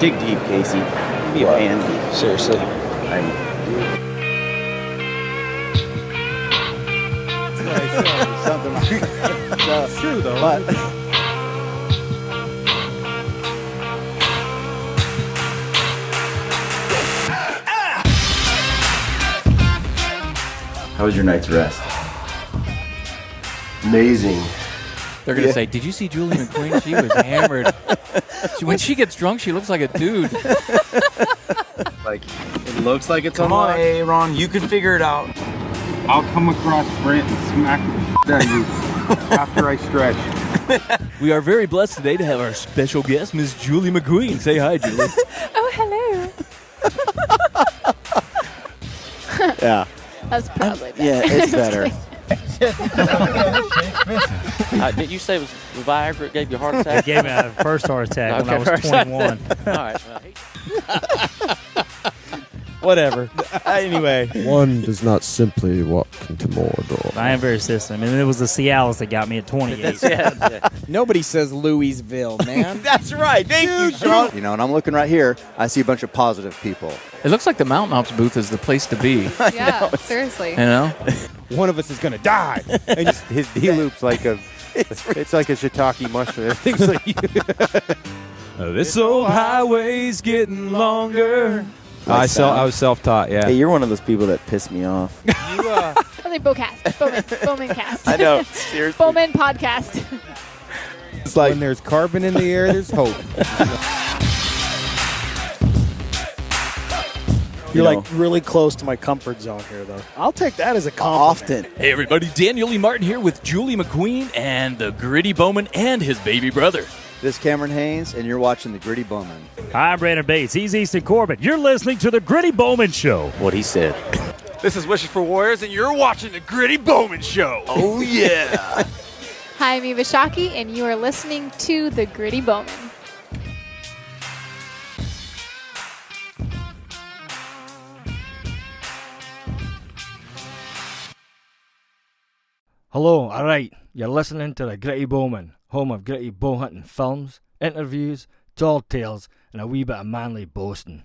Dig deep, Casey. Be a pansy. Seriously. Something like that. It's true, though. But how was your night's rest? Amazing. They're going to say, did you see Julie McQueen? She was hammered. When she gets drunk, she looks like a dude. Like, it looks like it's Come on, unlocked. Aaron. You can figure it out. I'll come across Brent and smack the shit out of you after I stretch. We are very blessed today to have our special guest, Miss Julie McQueen. Say hi, Julie. Oh, hello. Yeah. That's probably better. Yeah, it's better. Did you say it was Viagra gave you a heart attack? It gave me a first heart attack when I was 21. All right. Whatever. Anyway. One does not simply walk into Mordor. I am very system. And it was the Cialis that got me at 28. Yeah. Nobody says Louisville, man. That's right. Thank you, Sean. You know, and I'm looking right here. I see a bunch of positive people. It looks like the Mountain Ops booth is the place to be. Yeah, seriously. You know? One of us is going to die. And he loops like a, it's like a shiitake mushroom. Things like This old highway's getting longer. I was self-taught, yeah. Hey, you're one of those people that piss me off. I think Bowman cast. I know. Seriously. Bowman podcast. It's like when there's carbon in the air, there's hope. You're like really close to my comfort zone here, though. I'll take that as a compliment. Often. Hey, everybody. Daniel Lee Martin here with Julie McQueen and the Gritty Bowman and his baby brother. This is Cameron Haynes, and you're watching The Gritty Bowman. Hi, I'm Brandon Bates. He's Easton Corbett. You're listening to The Gritty Bowman Show. What he said. This is Wishes for Warriors, and you're watching The Gritty Bowman Show. Oh, yeah. Hi, I'm Eva Shockey, and you are listening to The Gritty Bowman. Hello, all right. You're listening to the Gritty Bowman, home of gritty bow hunting films, interviews, tall tales, and a wee bit of manly boasting.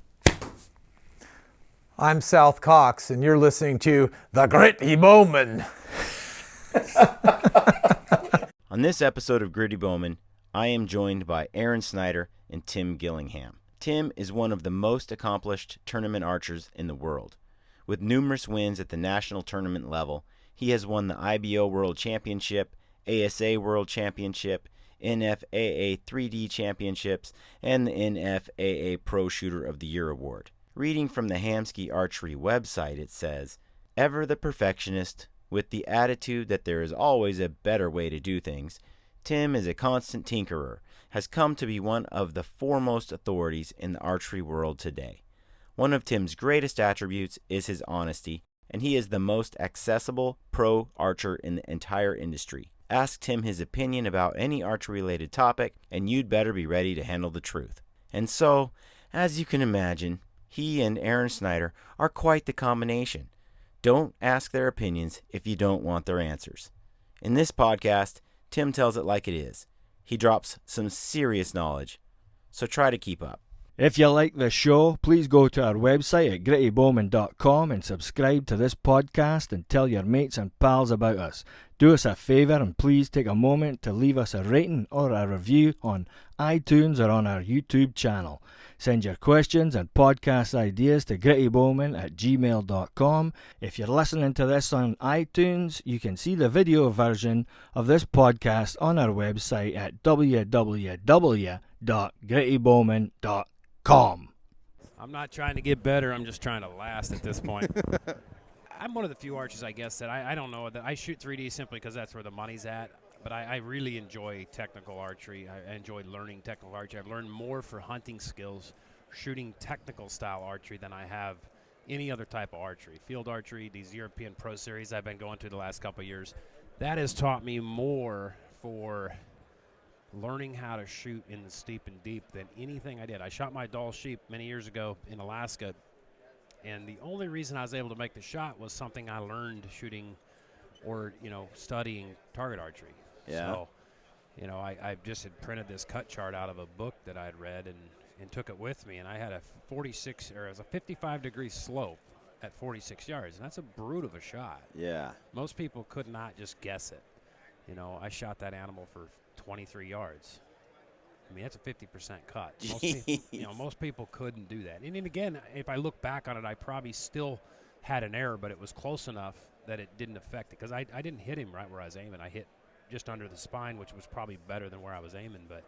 I'm South Cox, and you're listening to The Gritty Bowman. On this episode of Gritty Bowman, I am joined by Aron Snyder and Tim Gillingham. Tim is one of the most accomplished tournament archers in the world. With numerous wins at the national tournament level, he has won the IBO World Championship, ASA World Championship, NFAA 3D Championships, and the NFAA Pro Shooter of the Year Award. Reading from the Hamsky Archery website, it says, "Ever the perfectionist, with the attitude that there is always a better way to do things, Tim is a constant tinkerer, has come to be one of the foremost authorities in the archery world today. One of Tim's greatest attributes is his honesty, and he is the most accessible pro archer in the entire industry. Ask Tim his opinion about any archery-related topic, and you'd better be ready to handle the truth." And so, as you can imagine, he and Aron Snyder are quite the combination. Don't ask their opinions if you don't want their answers. In this podcast, Tim tells it like it is. He drops some serious knowledge, so try to keep up. If you like the show, please go to our website at grittybowman.com and subscribe to this podcast and tell your mates and pals about us. Do us a favour and please take a moment to leave us a rating or a review on iTunes or on our YouTube channel. Send your questions and podcast ideas to grittybowman@gmail.com. If you're listening to this on iTunes, you can see the video version of this podcast on our website at www.grittybowman.com. I'm not trying to get better. I'm just trying to last at this point. I'm one of the few archers, I guess, that I don't know. That I shoot 3D simply because that's where the money's at. But I really enjoy technical archery. I enjoy learning technical archery. I've learned more for hunting skills, shooting technical style archery than I have any other type of archery. Field archery, these European Pro Series I've been going to the last couple of years, that has taught me more for learning how to shoot in the steep and deep than anything I did. I shot my Dall sheep many years ago in Alaska, and the only reason I was able to make the shot was something I learned shooting or, studying target archery. Yeah. So, I just had printed this cut chart out of a book that I'd read, and and took it with me, and I had a 55-degree slope at 46 yards, and that's a brute of a shot. Yeah. Most people could not just guess it. You know, I shot that animal for 23 yards. I mean, that's a 50% cut. Most people couldn't do that. And then again, if I look back on it, I probably still had an error, but it was close enough that it didn't affect it, because I didn't hit him right where I was aiming. I hit just under the spine, which was probably better than where I was aiming. But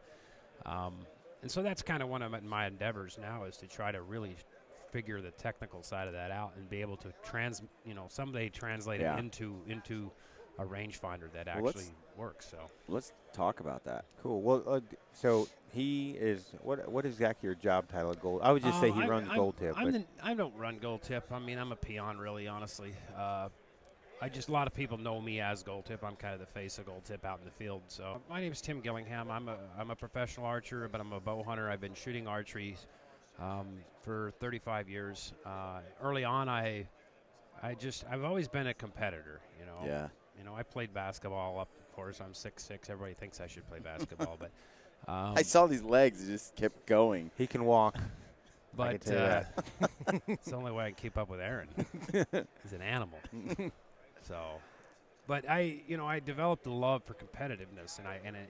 and so that's kind of one of my endeavors now, is to try to really figure the technical side of that out and be able to someday translate it into a rangefinder that actually works. So let's talk about that. Cool. Well, so he is what is exactly your job title at Gold? I would just say he runs Gold Tip. I don't run Gold Tip. I mean, I'm a peon, really, honestly. A lot of people know me as Gold Tip. I'm kind of the face of Gold Tip out in the field. So my name is Tim Gillingham. I'm a professional archer, but I'm a bow hunter. I've been shooting archery for 35 years. Early on, I've always been a competitor. You know. Yeah. You know, I played basketball up. Of course, I'm 6'6". Everybody thinks I should play basketball, but I saw these legs; it just kept going. He can walk. But it's the only way I can keep up with Aaron. He's an animal. So, but I developed a love for competitiveness,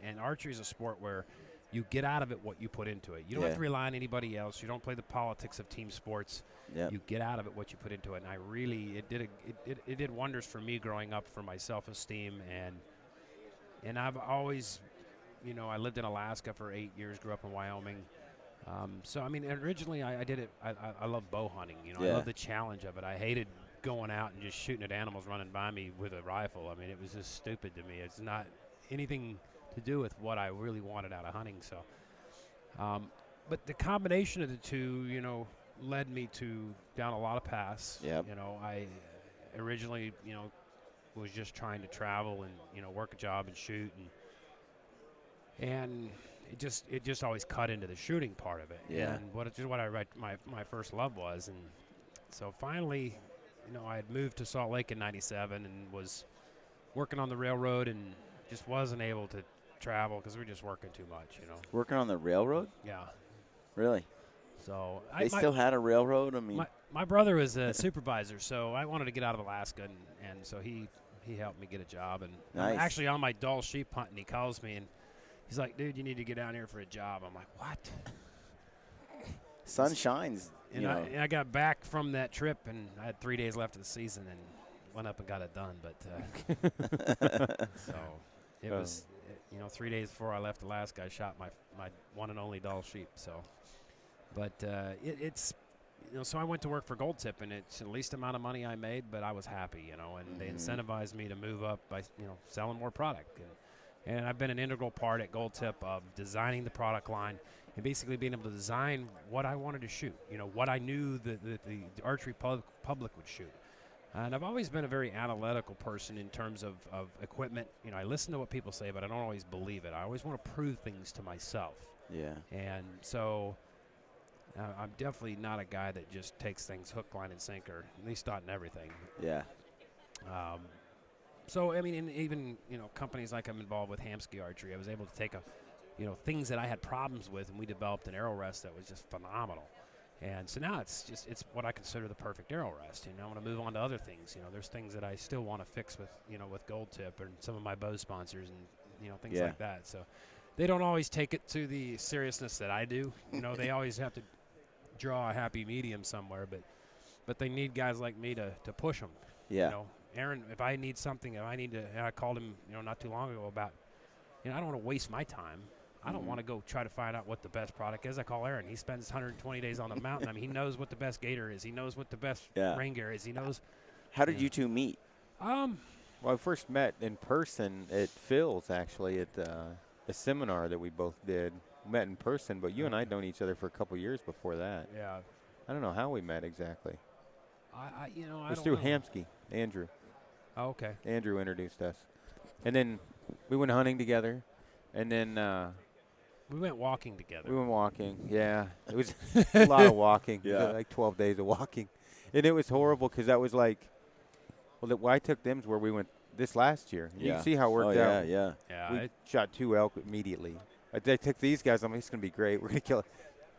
and archery is a sport where you get out of it what you put into it. You don't have to rely on anybody else. You don't play the politics of team sports. Yep. You get out of it what you put into it, and it did wonders for me growing up, for my self-esteem, and I've always, I lived in Alaska for 8 years, grew up in Wyoming. So I mean, originally I did it. I love bow hunting. I love the challenge of it. I hated going out and just shooting at animals running by me with a rifle. I mean, it was just stupid to me. It's not anything to do with what I really wanted out of hunting. So, but the combination of the two, led me down a lot of paths. Yep. I originally, was just trying to travel and, work a job and shoot, and it just always cut into the shooting part of it. Yeah. And what my first love was. And so finally, I had moved to Salt Lake in '97 and was working on the railroad and just wasn't able to travel because we were just working too much, Working on the railroad? Yeah. Really? So they still had a railroad? I mean, my brother was a supervisor, so I wanted to get out of Alaska, and so he helped me get a job. And nice. I'm actually on my Dall sheep hunt, and he calls me, and he's like, dude, you need to get down here for a job. I'm like, what? Sun shines. And I got back from that trip, and I had 3 days left of the season, and went up and got it done. But so it was, 3 days before I left Alaska, I shot my one and only Dall sheep. So, but it's, so I went to work for Gold Tip, and it's the least amount of money I made, but I was happy, and they incentivized me to move up by, selling more product. And I've been an integral part at Gold Tip of designing the product line and basically being able to design what I wanted to shoot, what I knew the archery public would shoot. And I've always been a very analytical person in terms of equipment. I listen to what people say, but I don't always believe it. I always want to prove things to myself. Yeah. And so I'm definitely not a guy that just takes things hook, line, and sinker, at least not in everything. Yeah. So, I mean, and even, companies like I'm involved with Hamsky Archery, I was able to take things that I had problems with, and we developed an arrow rest that was just phenomenal. And so now it's what I consider the perfect arrow rest. I want to move on to other things. There's things that I still want to fix with, with Gold Tip and some of my bow sponsors and, things like that. So they don't always take it to the seriousness that I do. They always have to draw a happy medium somewhere, but they need guys like me to push them. Yeah. Aaron, if I need something, I called him, not too long ago about, I don't want to waste my time. I don't want to go try to find out what the best product is. I call Aaron. He spends 120 days on the mountain. I mean, he knows what the best gator is. He knows what the best rain gear is. He knows. How did you two meet? Well, I first met in person at Phil's, actually, at a seminar that we both did. Met in person, but you and I had known each other for a couple years before that. Yeah. I don't know how we met exactly. I it was through Hamsky, Andrew. Oh, okay. Andrew introduced us. And then we went hunting together. And then we went walking together. We went walking, yeah. It was a lot of walking. Yeah. Like 12 days of walking. And it was horrible because that was like, I took them to where we went this last year. You can see how it worked out. Yeah. We shot 2 elk immediately. I took these guys. I'm like, it's going to be great. We're going to kill it.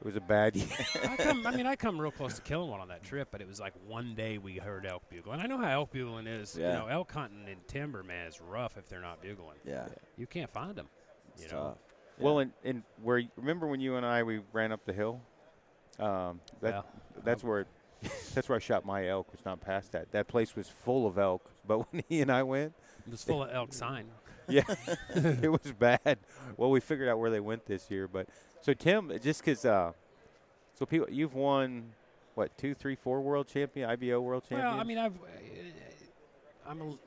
It was a bad year. I come real close to killing one on that trip, but it was like one day we heard elk bugle. And I know how elk bugling is. Yeah. You know, elk hunting in timber, man, is rough if they're not bugling. Yeah. You can't find them. It's you know? tough. Yeah. Well, and where remember when you and I we ran up the hill? That's where I shot my elk. Was not past that. That place was full of elk. But when he and I went, it was full of elk sign. Yeah, it was bad. Well, we figured out where they went this year. But so Tim, just because, so people, you've won what 2, 3, 4 world champion, IBO world champion. Well, I mean,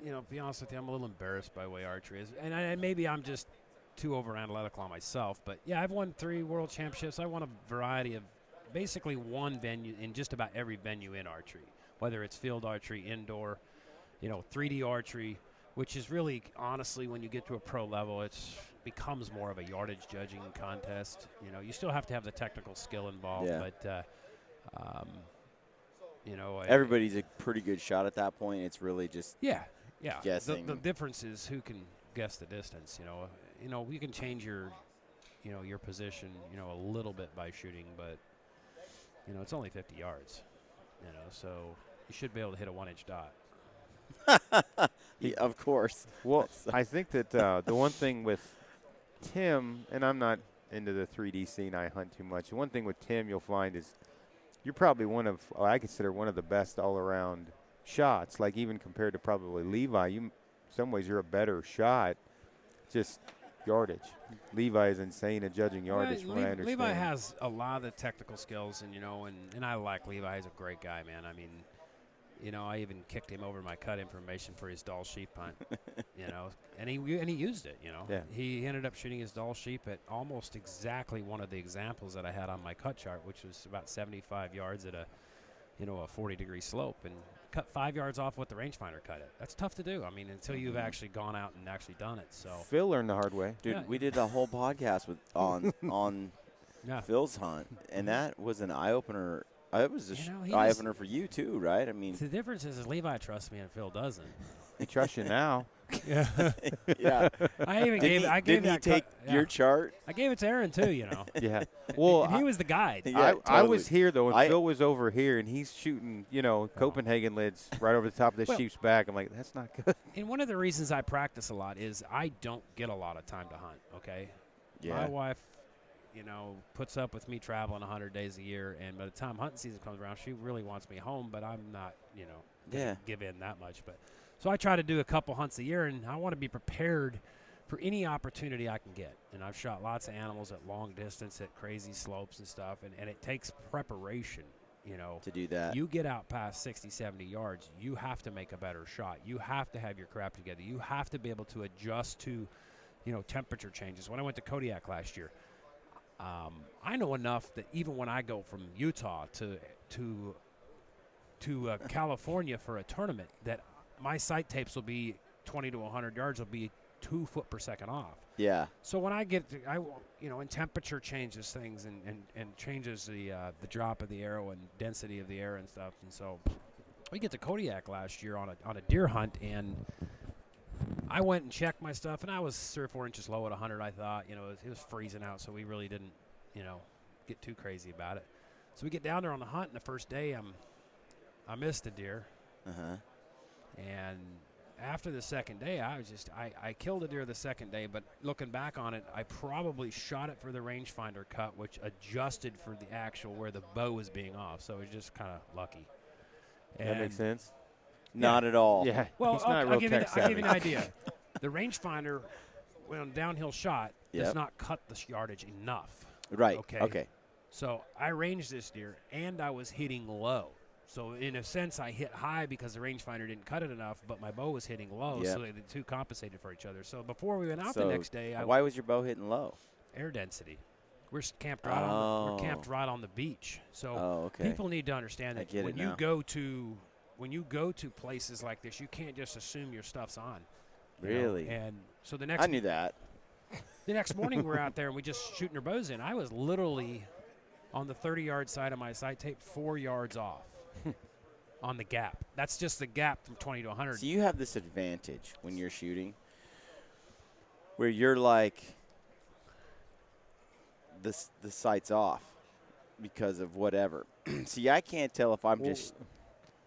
to be honest with you, I'm a little embarrassed by the way archery is, and maybe I'm just too over analytical on myself. But yeah, I've won 3 world championships. I won a variety of, basically one venue in just about every venue in archery, whether it's field archery, indoor, 3D archery, which is really, honestly, when you get to a pro level, it becomes more of a yardage judging contest. You still have to have the technical skill involved, but everybody's a pretty good shot at that point. It's really just guessing. The difference is who can guess the distance. You can change your position, a little bit by shooting, but it's only 50 yards. So you should be able to hit a 1-inch dot. Yeah, of course. Well, I think that the one thing with Tim, and I'm not into the 3D scene, I hunt too much. The one thing with Tim you'll find is you're probably I consider one of the best all-around shots. Like even compared to probably Levi, in some ways you're a better shot, just yardage. Levi is insane at judging yardage, from what I understand. Levi has a lot of the technical skills, and I like Levi. He's a great guy, man. I mean, I even kicked him over my cut information for his Dall sheep hunt, and he used it, Yeah. He ended up shooting his Dall sheep at almost exactly one of the examples that I had on my cut chart, which was about 75 yards at a 40-degree slope, and cut 5 yards off what the rangefinder cut it. That's tough to do. I mean, until you've actually gone out and actually done it. So Phil learned the hard way. Dude, we did a whole podcast on Phil's hunt, and that was an eye-opener. It was an eye-opener for you, too, right? I mean, the difference is Levi trusts me and Phil doesn't. He trusts you now. Yeah. I even gave he take your chart? I gave it to Aaron, too, Yeah. Well, and he was the guide. Yeah, I was here, though, and Phil was over here, and he's shooting, Copenhagen lids right over the top of the sheep's back. I'm like, that's not good. And one of the reasons I practice a lot is I don't get a lot of time to hunt, okay? Yeah. My wife, puts up with me traveling 100 days a year, and by the time hunting season comes around, she really wants me home, but I'm not, gonna give in that much. But so I try to do a couple hunts a year, and I want to be prepared for any opportunity I can get. And I've shot lots of animals at long distance, at crazy slopes and stuff, and it takes preparation, to do that. You get out past 60, 70 yards, you have to make a better shot. You have to have your crap together. You have to be able to adjust to, temperature changes. When I went to Kodiak last year, I know enough that even when I go from Utah to California for a tournament, that my sight tapes will be 20 to 100 yards will be 2 foot per second off. Yeah. So when I get, and temperature changes things and changes the drop of the arrow and density of the air and stuff. And so we get to Kodiak last year on a deer hunt, and I went and checked my stuff, and I was 3 or 4 inches low at 100. I thought, it was freezing out, so we really didn't, get too crazy about it. So we get down there on the hunt, and the first day I missed a deer. And after the second day, I killed a deer the second day, but looking back on it, I probably shot it for the rangefinder cut, which adjusted for the actual where the bow was being off. So it was just kind of lucky. That makes sense. Not at all. Yeah. Well, I'll give you an idea. The rangefinder, when downhill shot, does not cut the yardage enough. Right. Okay. So I ranged this deer, and I was hitting low. So in a sense, I hit high because the rangefinder didn't cut it enough, but my bow was hitting low, so the two compensated for each other. So before we went out the next day, why was your bow hitting low? Air density. We're camped right on the beach. So people need to understand that when you go to places like this, you can't just assume your stuff's on. Really? And so the next I knew that. The next morning we're out there and we just shooting our bows in. I was literally on the 30-yard side of my sight tape 4 yards off on the gap. That's just the gap from 20 to 100. So you have this advantage when you're shooting where you're like the sight's off. because of whatever. See, I can't tell if I'm just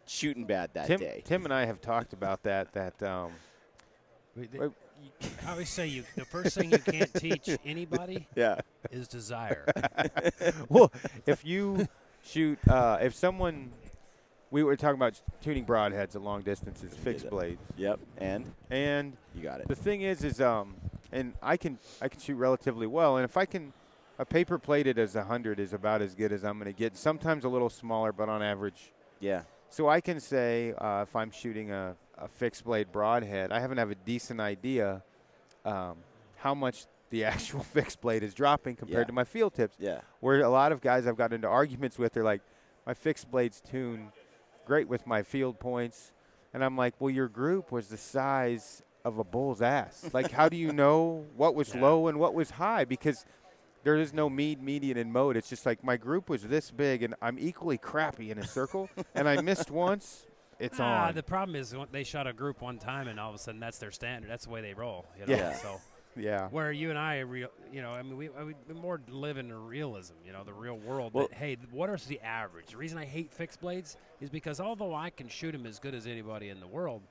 shooting bad that day. Tim and I have talked about that. I always say the first thing you can't teach anybody is desire. Well, if you shoot, if someone, we were talking about tuning broadheads at long distances, fixed blades. Yep, and you got it. The thing is and I can shoot relatively well, and if I can, a paper plated as 100 is about as good as I'm going to get. Sometimes a little smaller, but on average. Yeah. So I can say if I'm shooting a fixed blade broadhead, I haven't have a decent idea how much the actual fixed blade is dropping compared to my field tips. Yeah. Where a lot of guys I've gotten into arguments with, they're like, my fixed blades tune great with my field points. And I'm like, well, your group was the size of a bull's ass. Like, how do you know what was low and what was high? Because there is no median, and mode. It's just like my group was this big, and I'm equally crappy in a circle, and I missed once. It's on. The problem is they shot a group one time, and all of a sudden that's their standard. That's the way they roll. You know? Yeah. So. Yeah. Where you and I, we more live in the realism, the real world. Well, that, hey, what is the average? The reason I hate fixed blades is because although I can shoot them as good as anybody in the world,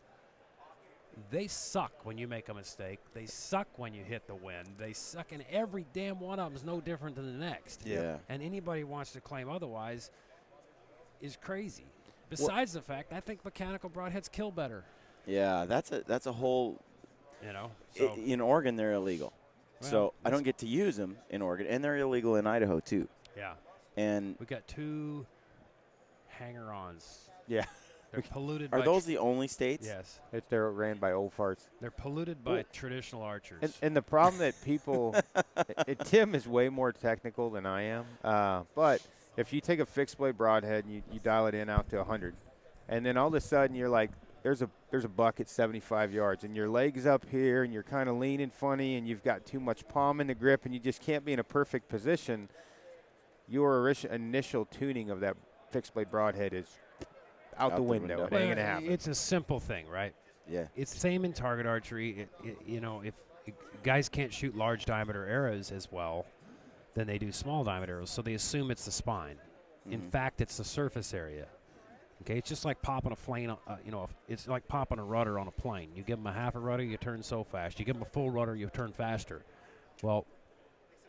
they suck when you make a mistake. They suck when you hit the wind. They suck, and every damn one of them is no different than the next. Yeah. And anybody who wants to claim otherwise is crazy. Besides the fact, I think mechanical broadheads kill better. Yeah, that's a whole. So in Oregon, they're illegal. Well, so I don't get to use them in Oregon, and they're illegal in Idaho, too. Yeah. And we got 2 hanger-ons. Yeah. They're polluted Are by those the only states? Yes. They're ran by old farts. They're polluted by traditional archers. And the problem that people Tim is way more technical than I am. But if you take a fixed blade broadhead and you dial it in out to 100, and then all of a sudden you're like, there's a buck at 75 yards, and your leg's up here, and you're kind of leaning funny, and you've got too much palm in the grip, and you just can't be in a perfect position, your initial tuning of that fixed blade broadhead is out the window. It ain't going to happen. It's a simple thing, right? Yeah. It's the same in target archery. If guys can't shoot large diameter arrows as well, then they do small diameter arrows, so they assume it's the spine. Mm-hmm. In fact, it's the surface area. Okay, it's just like popping a flame. It's like popping a rudder on a plane. You give them a half a rudder, you turn so fast. You give them a full rudder, you turn faster. Well,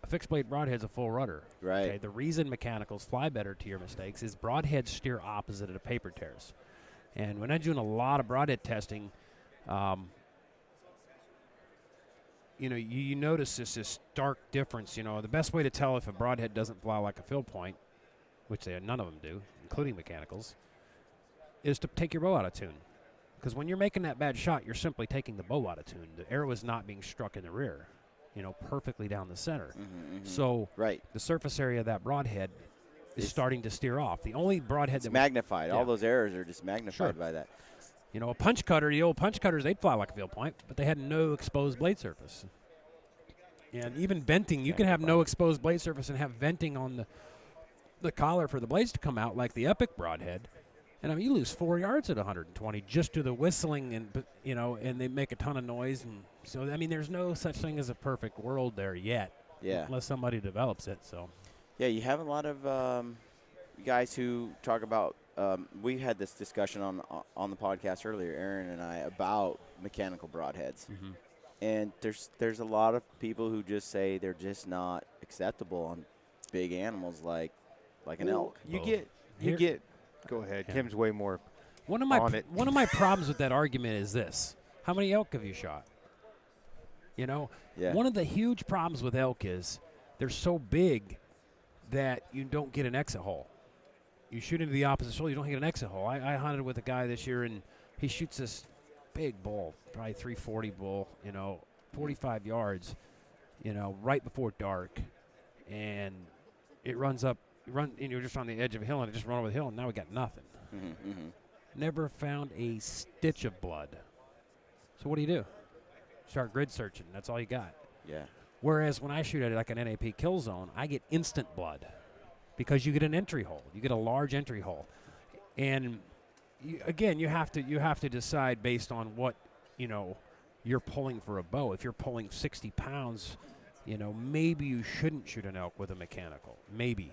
a fixed blade broadhead's a full rudder. Right. Okay, the reason mechanicals fly better to your mistakes is broadheads steer opposite of the paper tears. And when I'm doing a lot of broadhead testing, you notice this stark difference. The best way to tell if a broadhead doesn't fly like a field point, which none of them do, including mechanicals, is to take your bow out of tune. Because when you're making that bad shot, you're simply taking the bow out of tune. The arrow is not being struck in the rear, perfectly down the center. So the surface area of that broadhead is starting to steer off. The only broadhead that's magnified. All those errors are just magnified by that. A punch cutter, the old punch cutters, they'd fly like a field point, but they had no exposed blade surface. And even venting, you can have no exposed blade surface and have venting on the collar for the blades to come out like the Epic broadhead. And you lose 4 yards at 120 just to the whistling, and they make a ton of noise. And so, there's no such thing as a perfect world there yet. Yeah. Unless somebody develops it. So. Yeah, you have a lot of guys who talk about. We had this discussion on the podcast earlier, Aaron and I, about mechanical broadheads, and there's a lot of people who just say they're just not acceptable on big animals like an elk. You get. Go ahead. Yeah. Tim's way more on it. One of my problems with that argument is this: how many elk have you shot? One of the huge problems with elk is they're so big that you don't get an exit hole. You shoot into the opposite shoulder, you don't get an exit hole. I hunted with a guy this year, and he shoots this big bull, probably 340 bull, 45 yards, right before dark, and it runs up. You're just on the edge of a hill, and it just run over the hill, and now we got nothing. Never found a stitch of blood. So what do? Start grid searching. That's all you got. Yeah. Whereas when I shoot at like an NAP kill zone, I get instant blood because you get an entry hole. You get a large entry hole, and you have to decide based on what you're pulling for a bow. If you're pulling 60 pounds, maybe you shouldn't shoot an elk with a mechanical. Maybe.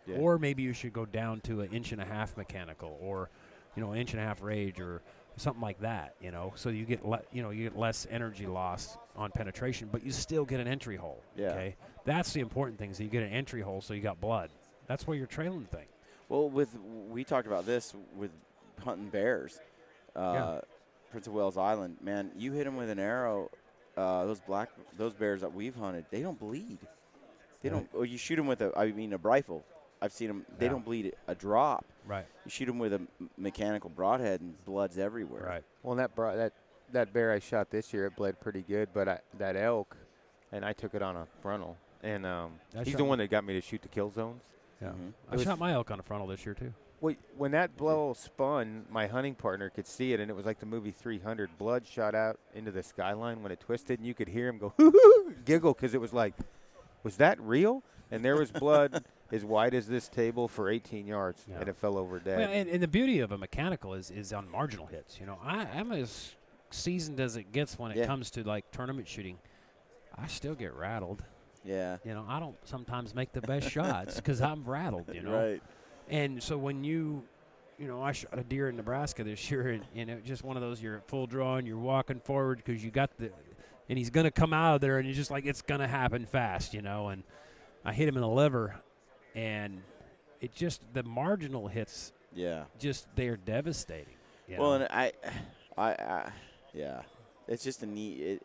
Yeah. Or maybe you should go down to an 1.5 mechanical, or, an 1.5 rage, or something like that. So you get you get less energy loss on penetration, but you still get an entry hole. Yeah. Okay, that's the important thing. Is you get an entry hole, so you got blood. That's where you're trailing thing. Well, we talked about this with hunting bears. Prince of Wales Island, man, you hit them with an arrow. Those bears that we've hunted, they don't bleed. They don't. Or you shoot them with a rifle. I've seen them. They don't bleed a drop. Right. You shoot them with a mechanical broadhead, and blood's everywhere. Right. Well, that bear I shot this year, it bled pretty good. But that elk, and I took it on a frontal, and he's the one that got me to shoot the kill zones. Yeah. I shot my elk on a frontal this year too. When that blow spun, my hunting partner could see it, and it was like the movie 300. Blood shot out into the skyline when it twisted, and you could hear him go giggle because it was like, was that real? And there was blood as wide as this table for 18 yards, and it fell over dead. Well, and the beauty of a mechanical is on marginal hits. I'm as seasoned as it gets when it comes to like tournament shooting. I still get rattled. Yeah. I don't sometimes make the best shots because I'm rattled. Right. And so when I shot a deer in Nebraska this year, and just one of those, you're full draw and you're walking forward because you got and he's going to come out of there, and you're just like, it's going to happen fast, and I hit him in the liver, and it just, the marginal hits, they're devastating. Well, and I it's just a neat,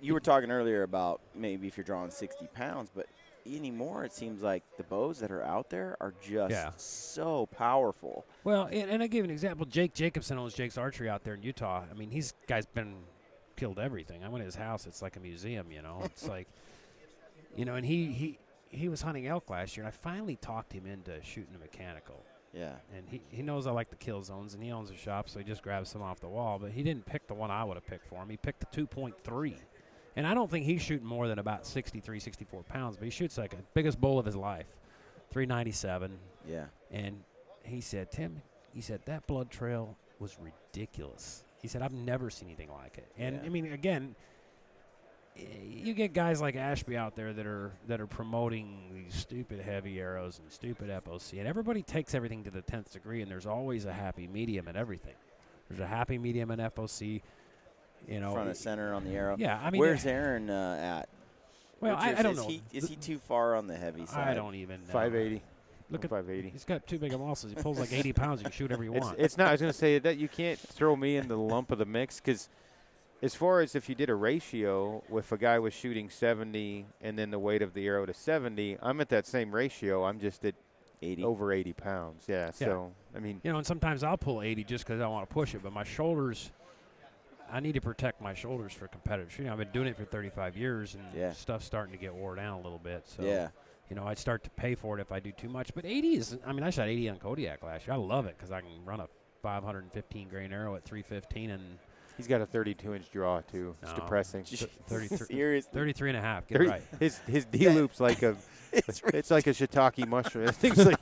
you were talking earlier about maybe if you're drawing 60 pounds, but anymore, it seems like the bows that are out there are just so powerful. Well, and I give an example. Jake Jacobson owns Jake's Archery out there in Utah. I mean, he's guy's killed everything. I went to his house. It's like a museum, It's like, and he was hunting elk last year, and I finally talked him into shooting a mechanical. Yeah. And he knows I like the kill zones, and he owns a shop, so he just grabs some off the wall. But he didn't pick the one I would have picked for him. He picked the 2.3. And I don't think he's shooting more than about 63, 64 pounds, but he shoots like a biggest bull of his life, 397. Yeah. And he said, Tim, that blood trail was ridiculous. He said, I've never seen anything like it. And, I mean, again, you get guys like Ashby out there that are promoting these stupid heavy arrows and stupid FOC, and everybody takes everything to the 10th degree, and there's always a happy medium in everything. There's a happy medium in FOC. Front and center on the arrow. Yeah, I mean, where's Aaron at? Well, I don't know. Is he too far on the heavy side? I don't even know. 580. Look at 580. He's got too big of muscles. He pulls like 80 pounds. You can shoot whatever you want. It's not. I was going to say that you can't throw me in the lump of the mix because, as far as if you did a ratio, if a guy was shooting 70 and then the weight of the arrow to 70, I'm at that same ratio. I'm just at 80, over 80 pounds. Yeah. So I mean, and sometimes I'll pull 80 just because I want to push it, but my shoulders. I need to protect my shoulders for competitive shooting. I've been doing it for 35 years, and stuff's starting to get wore down a little bit. So, I'd start to pay for it if I do too much. But 80 is, I shot 80 on Kodiak last year. I love it because I can run a 515 grain arrow at 315, and he's got a 32-inch draw too. It's depressing. 33, 33 and a half. Get it right. His D loop's like a. It's like a shiitake mushroom. Things like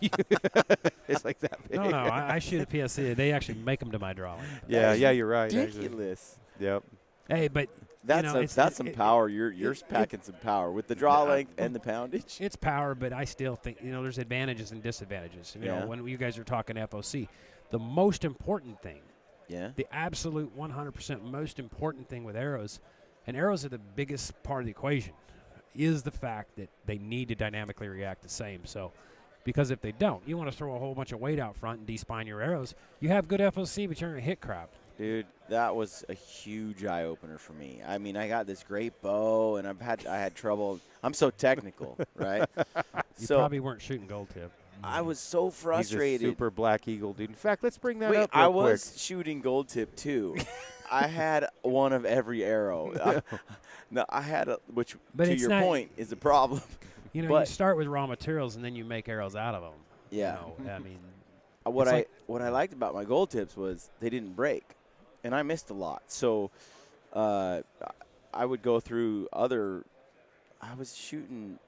it's like that big. No, I shoot a PSC. They actually make them to my drawing. Yeah, you're right. Ridiculous. Yep. Hey, but that's some power. You're packing some power with the draw length and the poundage. It's power, but I still think there's advantages and disadvantages. When you guys are talking FOC, the most important thing, the absolute 100% most important thing with arrows, and arrows are the biggest part of the equation, is the fact that they need to dynamically react the same. So, because if they don't, you want to throw a whole bunch of weight out front and de-spine your arrows. You have good FOC, but you're going to hit crap. Dude, that was a huge eye opener for me. I mean, I got this great bow, and I had trouble. I'm so technical, right? You probably weren't shooting gold tip. I was so frustrated. He's a super black eagle, dude. In fact, let's bring that up real I quick. was shooting gold tip too. I had one of every arrow. I had which, but to your point, is a problem. You start with raw materials and then you make arrows out of them. Yeah. I mean, what I liked about my gold tips was they didn't break, and I missed a lot. So I would go through other. I was shooting.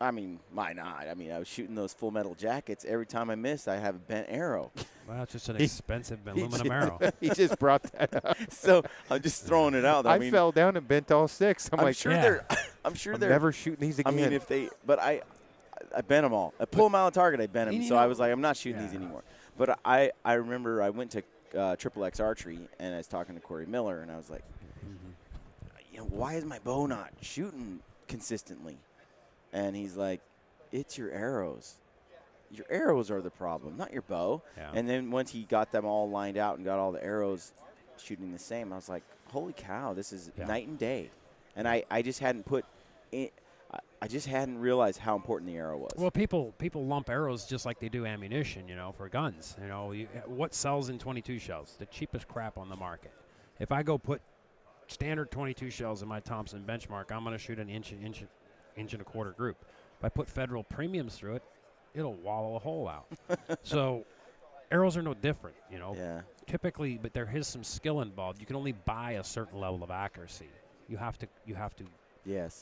I mean, why not? I mean, I was shooting those full metal jackets. Every time I missed, I have a bent arrow. Well, it's just an expensive aluminum arrow. He just brought that up. So I'm just throwing it out there. I fell down and bent all six. I'm like, sure they're. I'm sure they're never shooting these again. I mean, I bent them all. I pull them out of target, I bent them. And So I was like, I'm not shooting these anymore. But I remember I went to Triple X Archery, and I was talking to Corey Miller, and I was like, you know, why is my bow not shooting consistently? And he's like, it's your arrows. Your arrows are the problem, not your bow. Yeah. And then once he got them all lined out and got all the arrows shooting the same, I was like, holy cow, this is night and day. And I just hadn't I just hadn't realized how important the arrow was. Well, people lump arrows just like they do ammunition, you know, for guns. You know, what sells in 22 shells? The cheapest crap on the market. If I go put standard 22 shells in my Thompson benchmark, I'm going to shoot an inch and a quarter group. If I put Federal premiums through it, it'll wallow a hole out. So arrows are no different, you know. Yeah. Typically, but there is some skill involved. You can only buy a certain level of accuracy. You have to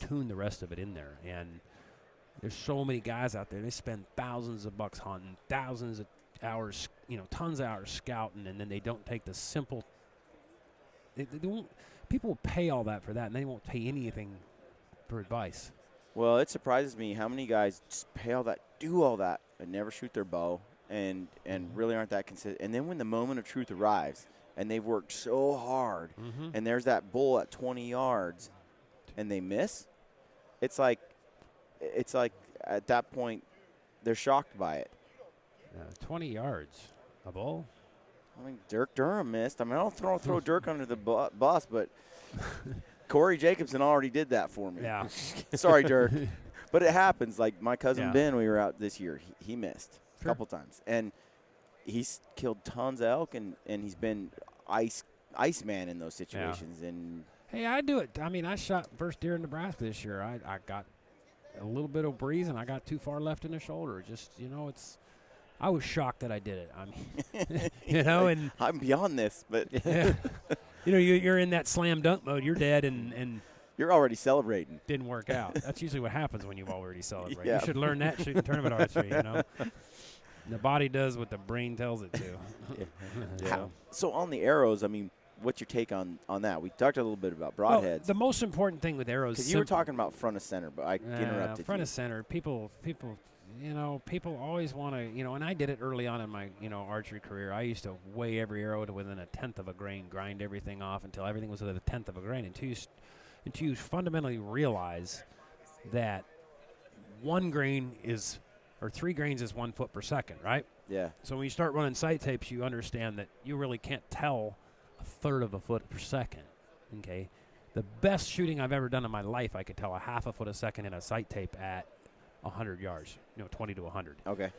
tune the rest of it in there. And there's so many guys out there. They spend thousands of bucks hunting, thousands of hours, you know, tons of hours scouting, and then they don't take the simple. They won't. People will pay all that for that, and they won't pay anything for advice. Well, it surprises me how many guys just pay all that, do all that, and never shoot their bow, and really aren't that consistent. And then when the moment of truth arrives, and they've worked so hard, and there's that bull at 20 yards, and they miss, it's like at that point they're shocked by it. 20 yards, a bull. I mean, Dirk Durham missed. I mean, I don't throw Dirk under the bus, but Corey Jacobson already did that for me. Yeah. Sorry, Dirk. But it happens. Like my cousin Ben, we were out this year. He missed a couple times. And he's killed tons of elk, and he's been Iceman in those situations. Yeah. And hey, I do it. I mean, I shot first deer in Nebraska this year. I got a little bit of breeze, and I got too far left in the shoulder. Just, you know, I was shocked that I did it. I mean, you know, and I'm beyond this, but yeah. You know, you're in that slam dunk mode. You're dead, and you're already celebrating. Didn't work out. That's usually what happens when you've already celebrated. Yeah. You should learn that shooting tournament archery. You know, the body does what the brain tells it to. Yeah. So on the arrows, I mean, what's your take on that? We talked a little bit about broadheads. Well, the most important thing with arrows, because you were talking about front of center, but I interrupted front you. of center. People, you know, people always want to, you know, and I did it early on in my, you know, archery career. I used to weigh every arrow to within 1/10 of a grain, grind everything off until everything was within 1/10 of a grain, until you fundamentally realize that 1 grain is, or 3 grains is 1 foot per second, right? Yeah. So when you start running sight tapes, you understand that you really can't tell 1/3 of a foot per second. Okay, the best shooting I've ever done in my life, I could tell 1/2 foot a second in a sight tape at 100 yards, you know, 20 to 100. Okay.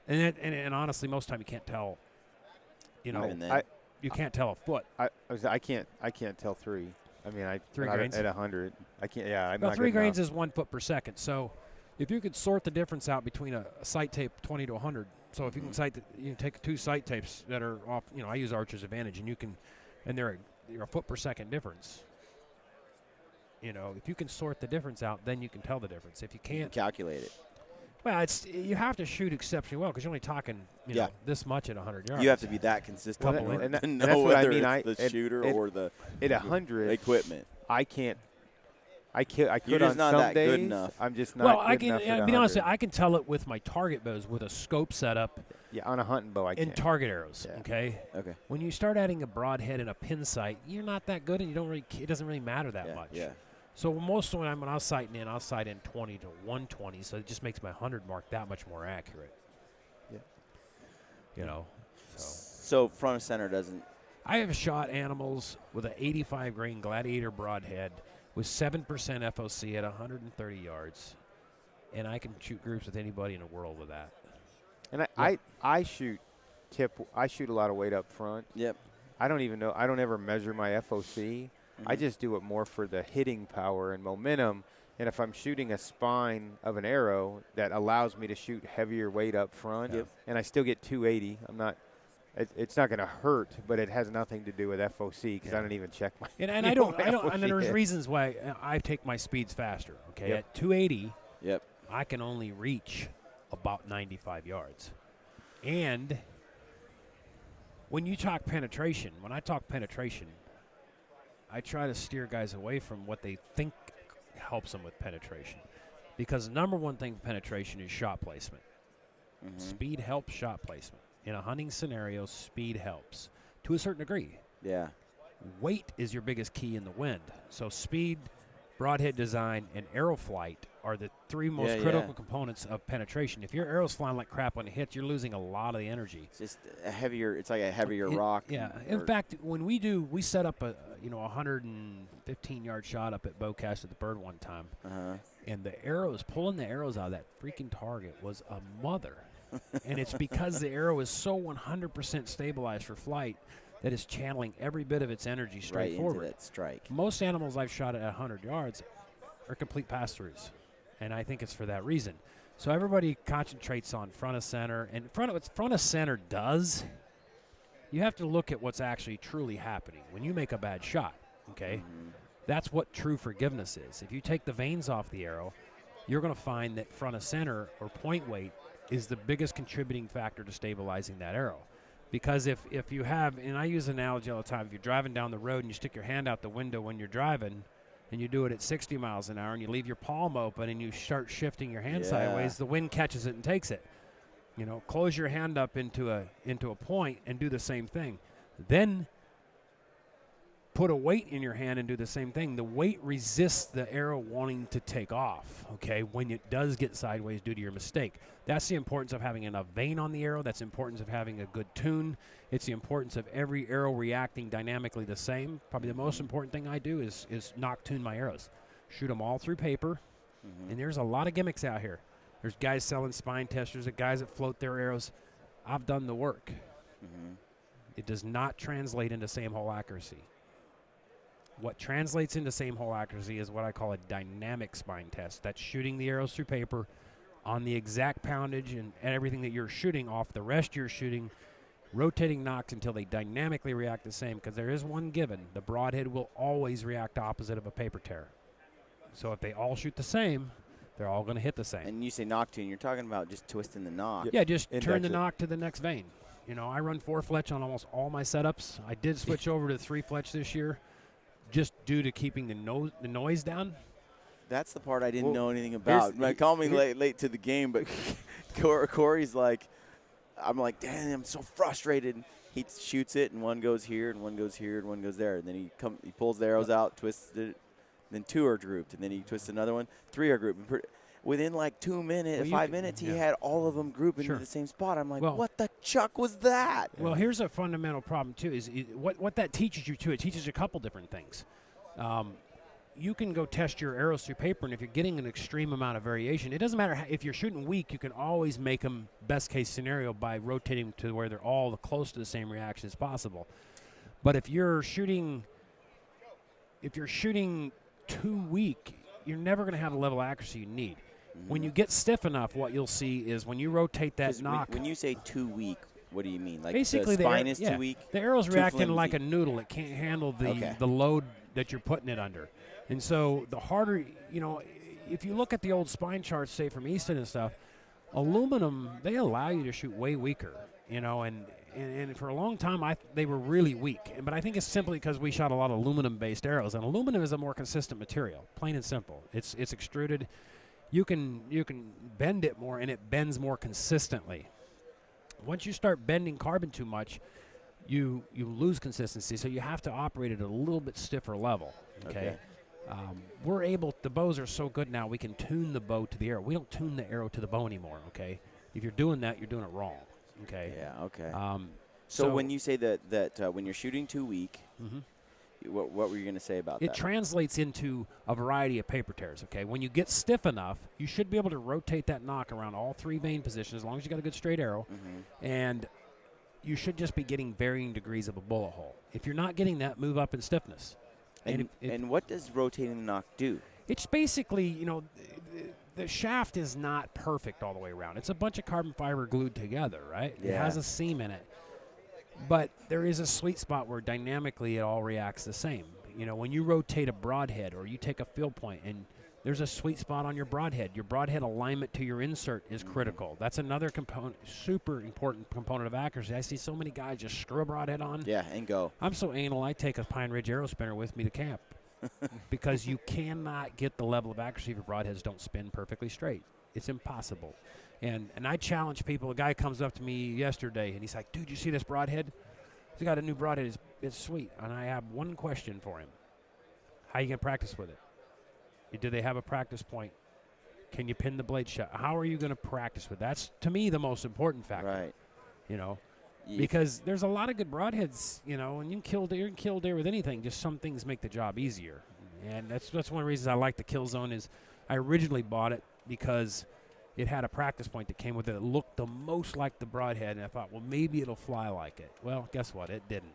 And honestly, most of the time you can't tell. You know, you can't tell a foot. I can't tell 3. I mean, 3 grains at 100. I can't. Yeah, I'm well, not 3 good grains enough. is 1 foot per second. So, if you could sort the difference out between a sight tape 20 to 100. So if you can you can take 2 sight tapes that are off. You know, I use Archer's Advantage, and they're a foot per second difference. You know, if you can sort the difference out, then you can tell the difference. If you can't calculate it. Well, you have to shoot exceptionally well because you're only talking, you know, this much at 100 yards. You have to be that consistent. And to know that's what I whether mean. it's the shooter or the at 100 equipment. I can't. I could You're on just not some that good days. enough. I'm just not. Well, good I can. enough at I mean, honestly, 100. I can tell it with my target bows with a scope setup. Yeah, on a hunting bow, I in can. target arrows. Yeah. Okay. Okay. When you start adding a broadhead and a pin sight, you're not that good, and you don't really. It doesn't really matter that much. Yeah. So most of the time when I was sighting in, I'll sight in 20 to 120, so it just makes my 100 mark that much more accurate. Yeah. You know. So front of center doesn't. I have shot animals with an 85 grain Gladiator broadhead with 7% FOC at 130 yards, and I can shoot groups with anybody in the world with that. And I shoot a lot of weight up front. Yep. I don't even know. I don't ever measure my FOC. I just do it more for the hitting power and momentum. And if I'm shooting a spine of an arrow that allows me to shoot heavier weight up front, and I still get 280, I'm not. It's not going to hurt, but it has nothing to do with FOC because I don't even check my. And I don't. And there's reasons why I take my speeds faster. Okay, at 280, I can only reach about 95 yards. And when you talk penetration, I try to steer guys away from what they think helps them with penetration. because the number one thing for penetration is shot placement. Speed helps shot placement. In a hunting scenario, speed helps to a certain degree. Yeah. Weight is your biggest key in the wind. So speed, broadhead design, and arrow flight are the three most critical components of penetration. If your arrow's flying like crap when it hits, you're losing a lot of the energy. It's just a heavier. It's like a heavier rock. Yeah. In fact, when we set up a 115-yard shot up at Bowcast at the Bird one time, and pulling the arrows out of that freaking target was a mother. And it's because the arrow is so 100% stabilized for flight that it's channeling every bit of its energy straight forward. Into that strike. Most animals I've shot at 100 yards are complete pass-throughs, and I think it's for that reason. So everybody concentrates on front of center, and what front of center does, you have to look at what's actually truly happening when you make a bad shot, okay? That's what true forgiveness is. If you take the vanes off the arrow, you're going to find that front of center or point weight is the biggest contributing factor to stabilizing that arrow. Because if you have, and I use an analogy all the time, if you're driving down the road and you stick your hand out the window when you're driving, and you do it at 60 miles an hour, and you leave your palm open and you start shifting your hand sideways, the wind catches it and takes it. Close your hand up into a point and do the same thing. Then put a weight in your hand and do the same thing. The weight resists the arrow wanting to take off, okay, when it does get sideways due to your mistake. That's the importance of having enough vane on the arrow. That's the importance of having a good tune. It's the importance of every arrow reacting dynamically the same. Probably the most important thing I do is knock tune my arrows. Shoot them all through paper, and there's a lot of gimmicks out here. There's guys selling spine testers, guys that float their arrows. I've done the work. It does not translate into same hole accuracy. What translates into same hole accuracy is what I call a dynamic spine test. That's shooting the arrows through paper on the exact poundage and everything that you're shooting off the rest you're shooting, rotating nocks until they dynamically react the same, because there is one given. The broadhead will always react opposite of a paper tear. So if they all shoot the same, they're all going to hit the same. And you say knock tune, you're talking about just twisting the knock. Yeah, just turn the knock to the next vein. I run 4-fletch on almost all my setups. I did switch over to 3-fletch this year, just due to keeping the noise down. That's the part I didn't know anything about. Call me late to the game, but Corey's like, I'm like, damn, I'm so frustrated. He shoots it, and one goes here, and one goes here, and one goes there. And then he pulls the arrows out, twists it, then 2 are grouped, and then he twists another one, 3 are grouped. Within like 2 minutes, 5 minutes, he had all of them grouped into the same spot. I'm like, what the chuck was that? Well, here's a fundamental problem, too, is what that teaches you, too. It teaches you a couple different things. You can go test your arrows through paper, and if you're getting an extreme amount of variation, it doesn't matter if you're shooting weak, you can always make them best case scenario by rotating to where they're all close to the same reaction as possible. But if you're shooting too weak, you're never going to have the level of accuracy you need. When you get stiff enough, what you'll see is when you rotate that knock. When you say too weak, what do you mean? Like basically the spine is too weak? The arrow's reacting like a noodle. It can't handle the load that you're putting it under. And so the harder, if you look at the old spine charts, say from Easton and stuff, aluminum, they allow you to shoot way weaker, and for a long time they were really weak. But I think it's simply because we shot a lot of aluminum-based arrows, and aluminum is a more consistent material, plain and simple. It's extruded. You can bend it more, and it bends more consistently. Once you start bending carbon too much, you lose consistency, so you have to operate at a little bit stiffer level. Okay. The bows are so good now, we can tune the bow to the arrow. We don't tune the arrow to the bow anymore, okay? If you're doing that, you're doing it wrong, okay? Yeah, okay. So when you say that when you're shooting too weak, what were you going to say about that? It translates into a variety of paper tears, okay? When you get stiff enough, you should be able to rotate that knock around all 3 vane positions as long as you got a good straight arrow, and you should just be getting varying degrees of a bullet hole. If you're not getting that, move up in stiffness. And what does rotating the knock do? It's basically, the shaft is not perfect all the way around. It's a bunch of carbon fiber glued together, right? Yeah. It has a seam in it. But there is a sweet spot where dynamically it all reacts the same. When you rotate a broadhead or you take a field point and there's a sweet spot on your broadhead alignment to your insert is critical. That's another component, super important component of accuracy. I see so many guys just screw a broadhead on. Yeah, and go. I'm so anal, I take a Pine Ridge arrow spinner with me to camp. because you cannot get the level of accuracy if your broadheads don't spin perfectly straight. It's impossible. And I challenge people. A guy comes up to me yesterday, and he's like, dude, you see this broadhead? He's got a new broadhead. It's sweet. And I have one question for him. How you going to practice with it? Do they have a practice point? Can you pin the blade shut? How are you going to practice with it? That's, to me, the most important factor. Right. You know, because there's a lot of good broadheads, you know, and you can kill deer with anything. Just some things make the job easier. And that's one of the reasons I like the Kill Zone is I originally bought it because it had a practice point that came with it. It looked the most like the broadhead, and I thought, well, maybe it'll fly like it. Well, guess what? It didn't.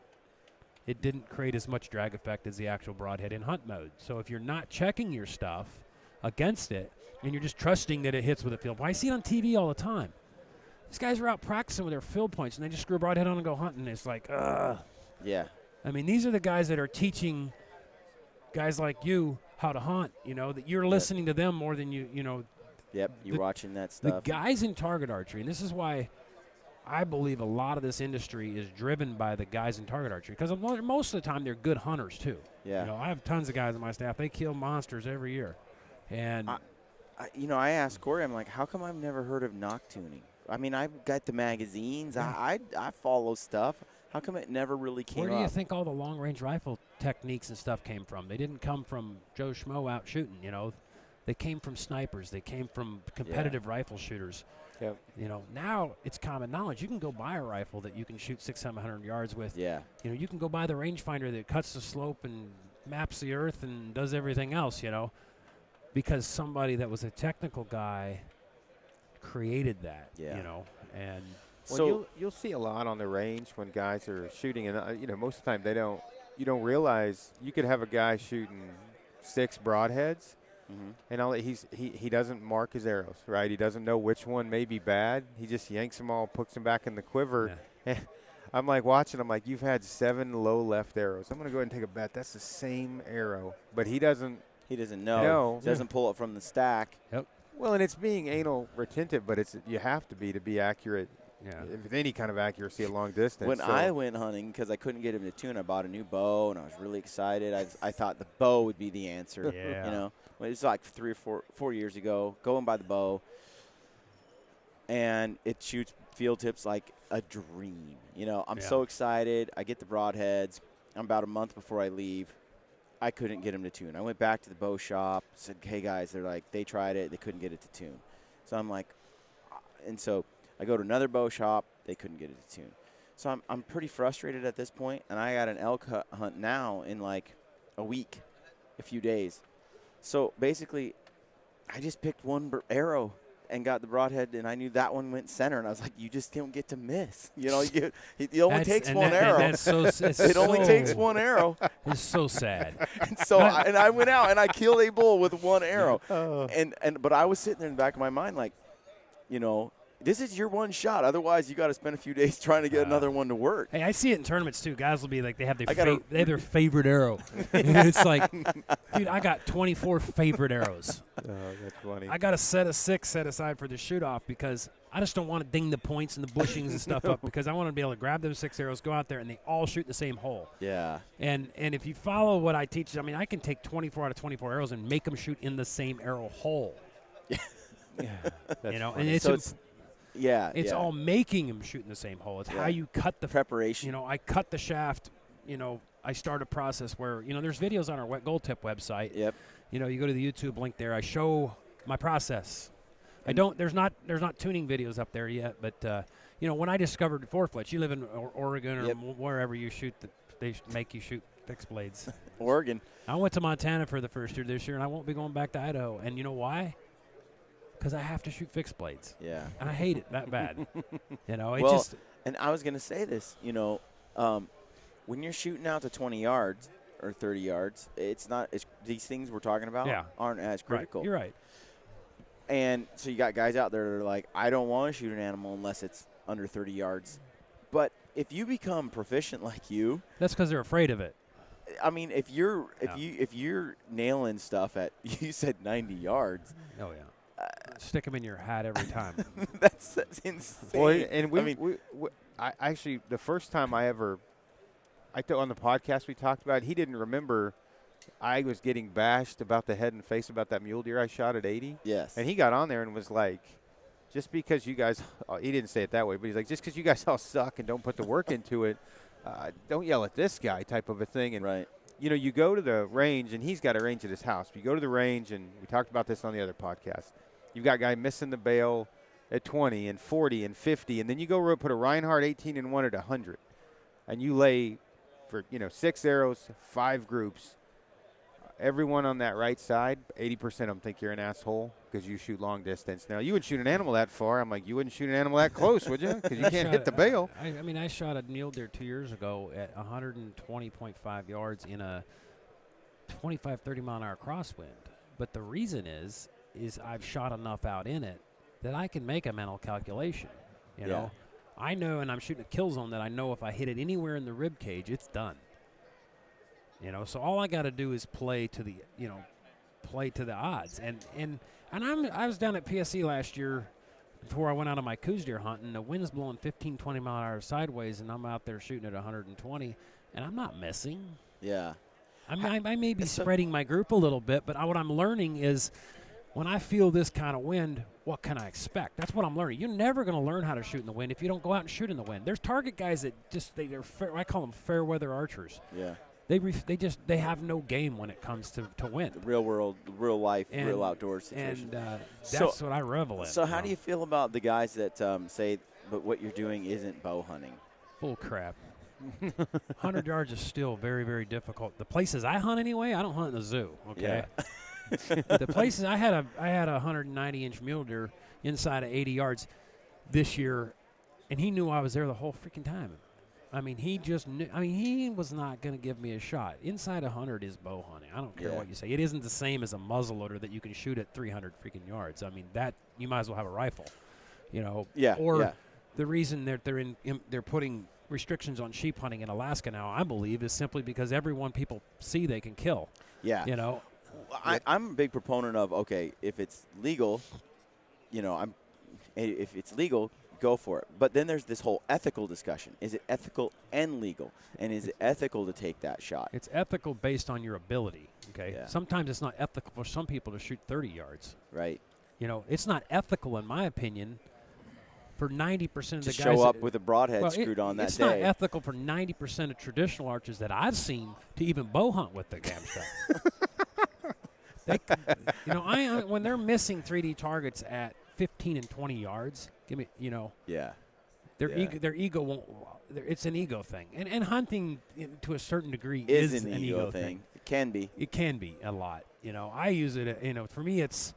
It didn't create as much drag effect as the actual broadhead in hunt mode. So if you're not checking your stuff against it, and you're just trusting that it hits with a field point. I see it on TV all the time. These guys are out practicing with their field points, and they just screw a broadhead on and go hunting. It's like, Yeah. I mean, these are the guys that are teaching guys like you how to hunt, you know, that you're listening to them more than you know. Yep, you're watching that stuff. The guys in target archery, and this is why I believe a lot of this industry is driven by the guys in target archery, because most of the time they're good hunters too. Yeah. You know, I have tons of guys on my staff. They kill monsters every year. And I asked Corey, I'm like, how come I've never heard of knock tuning? I mean, I've got the magazines. I follow stuff. How come it never really came up? Where do you think all the long-range rifle techniques and stuff came from? They didn't come from Joe Schmo out shooting, you know. They came from snipers. They came from competitive rifle shooters. Yep. You know, now it's common knowledge. You can go buy a rifle that you can shoot 600-700 yards with. Yeah. You know, you can go buy the rangefinder that cuts the slope and maps the earth and does everything else, you know, because somebody that was a technical guy created that, you know. And well, so you'll see a lot on the range when guys are shooting, and you know, most of the time you don't realize you could have a guy shooting 6 broadheads. And he doesn't mark his arrows, right? He doesn't know which one may be bad. He just yanks them all, puts them back in the quiver. Yeah. And I'm like watching. I'm like, you've had 7 low left arrows. I'm gonna go ahead and take a bet. That's the same arrow, but he doesn't. He doesn't know. He doesn't pull it from the stack. Yep. Well, and it's being anal retentive, but you have to be accurate. Yeah. With any kind of accuracy at long distance. When I went hunting, because I couldn't get him to tune, I bought a new bow, and I was really excited. I thought the bow would be the answer. Yeah. You know, it was like 3 or 4 years ago. Go and buy the bow, and it shoots field tips like a dream. You know, I'm so excited. I get the broadheads. I'm about a month before I leave. I couldn't get him to tune. I went back to the bow shop, said, hey, guys, they tried it. They couldn't get it to tune. So I'm like, and so I go to another bow shop. They couldn't get it to tune. So I'm pretty frustrated at this point, and I got an elk hunt now in like a week, a few days. So basically, I just picked one arrow and got the broadhead, and I knew that one went center, and I was like, you just don't get to miss. You know, it only takes one arrow. That's so, it only takes one arrow. It's so sad. And so I went out and I killed a bull with one arrow. But I was sitting there in the back of my mind like, you know, this is your one shot. Otherwise, you got to spend a few days trying to get another one to work. Hey, I see it in tournaments too. Guys will be like, they have their favorite arrow. It's like, dude, I got 24 favorite arrows. Oh, that's funny. I got a set of 6 set aside for the shoot off because I just don't want to ding the points and the bushings and stuff up, because I want to be able to grab those 6 arrows, go out there, and they all shoot the same hole. Yeah. And if you follow what I teach, I mean, I can take 24 out of 24 arrows and make them shoot in the same arrow hole. Yeah. You know, funny. and it's all making them shoot in the same hole. It's how you cut the preparation. You know, I cut the shaft. You know, I start a process where, you know, there's videos on our Wet Gold Tip website. Yep. You know, you go to the YouTube link there. I show my process. There's not tuning videos up there yet, but you know, when I discovered forefoot, you live in Oregon or wherever you shoot, they make you shoot fixed blades. Oregon. I went to Montana for the first year this year, and I won't be going back to Idaho. And you know why? Because I have to shoot fixed blades. Yeah. And I hate it that bad. You know, and I was going to say this, you know, when you're shooting out to 20 yards or 30 yards, these things we're talking about aren't as critical. Right. You're right. And so you got guys out there that are like, I don't want to shoot an animal unless it's under 30 yards. But if you become proficient like you, that's because they're afraid of it. I mean, if you're nailing stuff at, you said 90 yards. Oh yeah. Stick them in your hat every time. That's insane. Well, and I actually, the first time on the podcast we talked about, he didn't remember I was getting bashed about the head and face about that mule deer I shot at 80. Yes. And he got on there and was like, just because you guys, he didn't say it that way, but he's like, just because you guys all suck and don't put the work into it, don't yell at this guy type of a thing. And, right. you know, you go to the range, and he's got a range at his house. You go to the range, and we talked about this on the other podcast. You've got a guy missing the bail at 20 and 40 and 50, and then you go put a Reinhardt 18 and 1 at 100, and you lay for, 6 arrows, 5 groups. Everyone on that right side, 80% of them think you're an asshole because you shoot long distance. Now, you would shoot an animal that far. I'm like, you wouldn't shoot an animal that close, would you? Because you can't hit the bail. I mean, I shot a mule deer 2 years ago at 120.5 yards in a 25, 30-mile-an-hour crosswind. But the reason is I've shot enough out in it that I can make a mental calculation. You know, I know, and I'm shooting a kill zone that I know if I hit it anywhere in the rib cage, it's done. You know, so all I got to do is play to the odds. And I was down at PSC last year before I went out on my coos deer hunt, and the wind's blowing 15, 20 mile an hour sideways, and I'm out there shooting at 120, and I'm not missing. Yeah. I mean, I may be spreading my group a little bit, but what I'm learning is when I feel this kind of wind, what can I expect? That's what I'm learning. You're never going to learn how to shoot in the wind if you don't go out and shoot in the wind. There's target guys that just I call them fair weather archers. Yeah. They have no game when it comes to wind. The real world, the real life, real outdoors situation. And that's what I revel in. So how do you feel about the guys that say, but what you're doing isn't bow hunting? Bull crap. 100 yards is still very, very difficult. The places I hunt anyway, I don't hunt in the zoo, okay? Yeah. The places I had a 190-inch mule deer inside of 80 yards this year, and he knew I was there the whole freaking time. I mean, he just knew. I mean, he was not going to give me a shot. Inside 100 is bow hunting. I don't care what you say. It isn't the same as a muzzleloader that you can shoot at 300 freaking yards. I mean, that you might as well have a rifle, you know. Yeah. Or the reason that they're putting restrictions on sheep hunting in Alaska now, I believe, is simply because everyone people see they can kill. Yeah. You know. I'm a big proponent of, okay, if it's legal, if it's legal, go for it. But then there's this whole ethical discussion. Is it ethical and legal? And is it ethical to take that shot? It's ethical based on your ability, okay? Yeah. Sometimes it's not ethical for some people to shoot 30 yards. Right. You know, it's not ethical, in my opinion, for 90% of the guys. To show up with a broadhead screwed on that day. It's not ethical for 90% of traditional archers that I've seen to even bow hunt with the damn stuff. When they're missing 3D targets at 15 and 20 yards, their ego won't. It's an ego thing, and hunting to a certain degree is an ego thing. It can be. It can be a lot. You know, I use it. For me, it's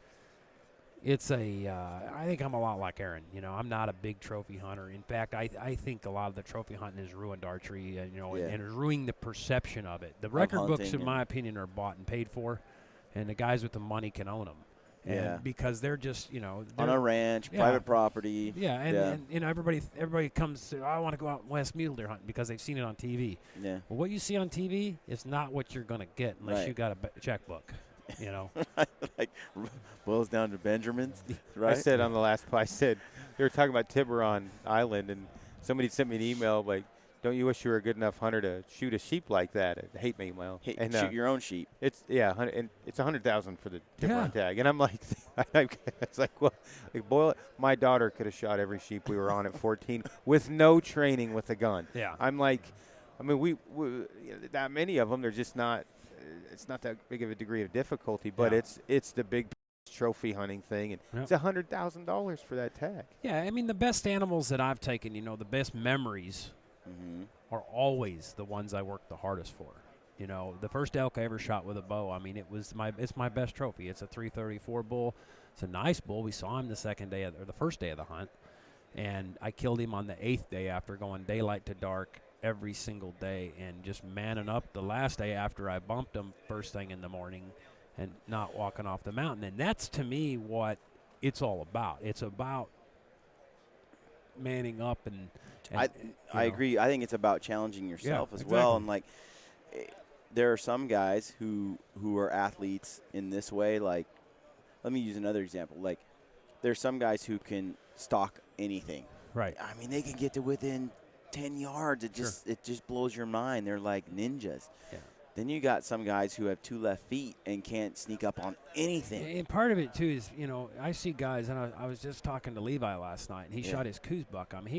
I think I'm a lot like Aron. You know, I'm not a big trophy hunter. In fact, I think a lot of the trophy hunting has ruined archery. And is ruining the perception of it. The record books, in my opinion, are bought and paid for, and the guys with the money can own them. And because they're just, on a ranch, private property. Yeah, and everybody comes to, I want to go out west mule deer hunting because they've seen it on TV. Yeah. Well, what you see on TV is not what you're going to get unless you got a checkbook, you know. Like, boils down to Benjamins, right? I said on the last call, they were talking about Tiburon Island, and somebody sent me an email like, don't you wish you were a good enough hunter to shoot a sheep like that? Hate me, well. And shoot your own sheep. It's and it's $100,000 for the Tiburon tag, and I'm like, it's like, well, boil it. My daughter could have shot every sheep we were on at 14 with no training with a gun. Yeah, I'm like, I mean, we that many of them, they're just not. It's not that big of a degree of difficulty, but it's the big trophy hunting thing, and it's $100,000 for that tag. Yeah, I mean, the best animals that I've taken, the best memories. Are always the ones I worked the hardest for. You know, the first elk I ever shot with a bow, I mean, it's my best trophy. It's a 334 bull. It's a nice bull. We saw him the first day of the hunt, and I killed him on the 8th day after going daylight to dark every single day and just manning up the last day after I bumped him first thing in the morning and not walking off the mountain. And that's, to me, what it's all about. It's about manning up and I agree. I think it's about challenging yourself as well. And like, there are some guys who are athletes in this way. Like, let me use another example. Like, there's some guys who can stalk anything. Right. I mean, they can get to within 10 yards. It just blows your mind. They're like ninjas. Yeah. then you got some guys who have 2 left feet and can't sneak up on anything. And part of it, too, is, I see guys, and I was just talking to Levi last night, and he shot his Coos buck. I mean,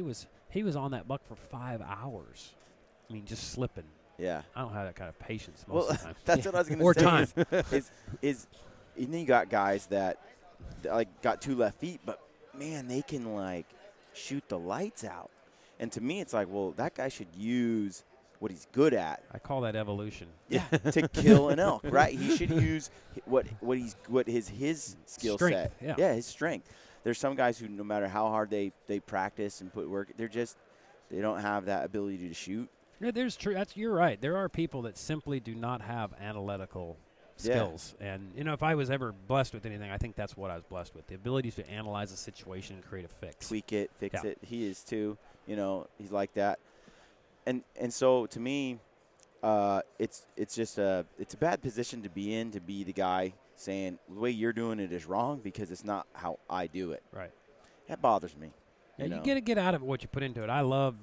he was on that buck for 5 hours. I mean, just slipping. Yeah. I don't have that kind of patience most of the time. That's what I was going Or to say. time. And then you got guys that like got 2 left feet, but, man, they can, like, shoot the lights out. And to me, it's like, well, that guy should use what he's good at. I call that evolution. Yeah, to kill an elk, right? He should use what his skill set. Yeah, his strength. There's some guys who, no matter how hard they practice and put work, they don't have that ability to shoot. Yeah, you're right. There are people that simply do not have analytical skills. And, if I was ever blessed with anything, I think that's what I was blessed with, the ability to analyze a situation and create a fix. Tweak it, fix it. He is too. He's like that. And so to me, it's a bad position to be in, to be the guy saying the way you're doing it is wrong because it's not how I do it. Right. That bothers me. Yeah, you got to get out of what you put into it. I love,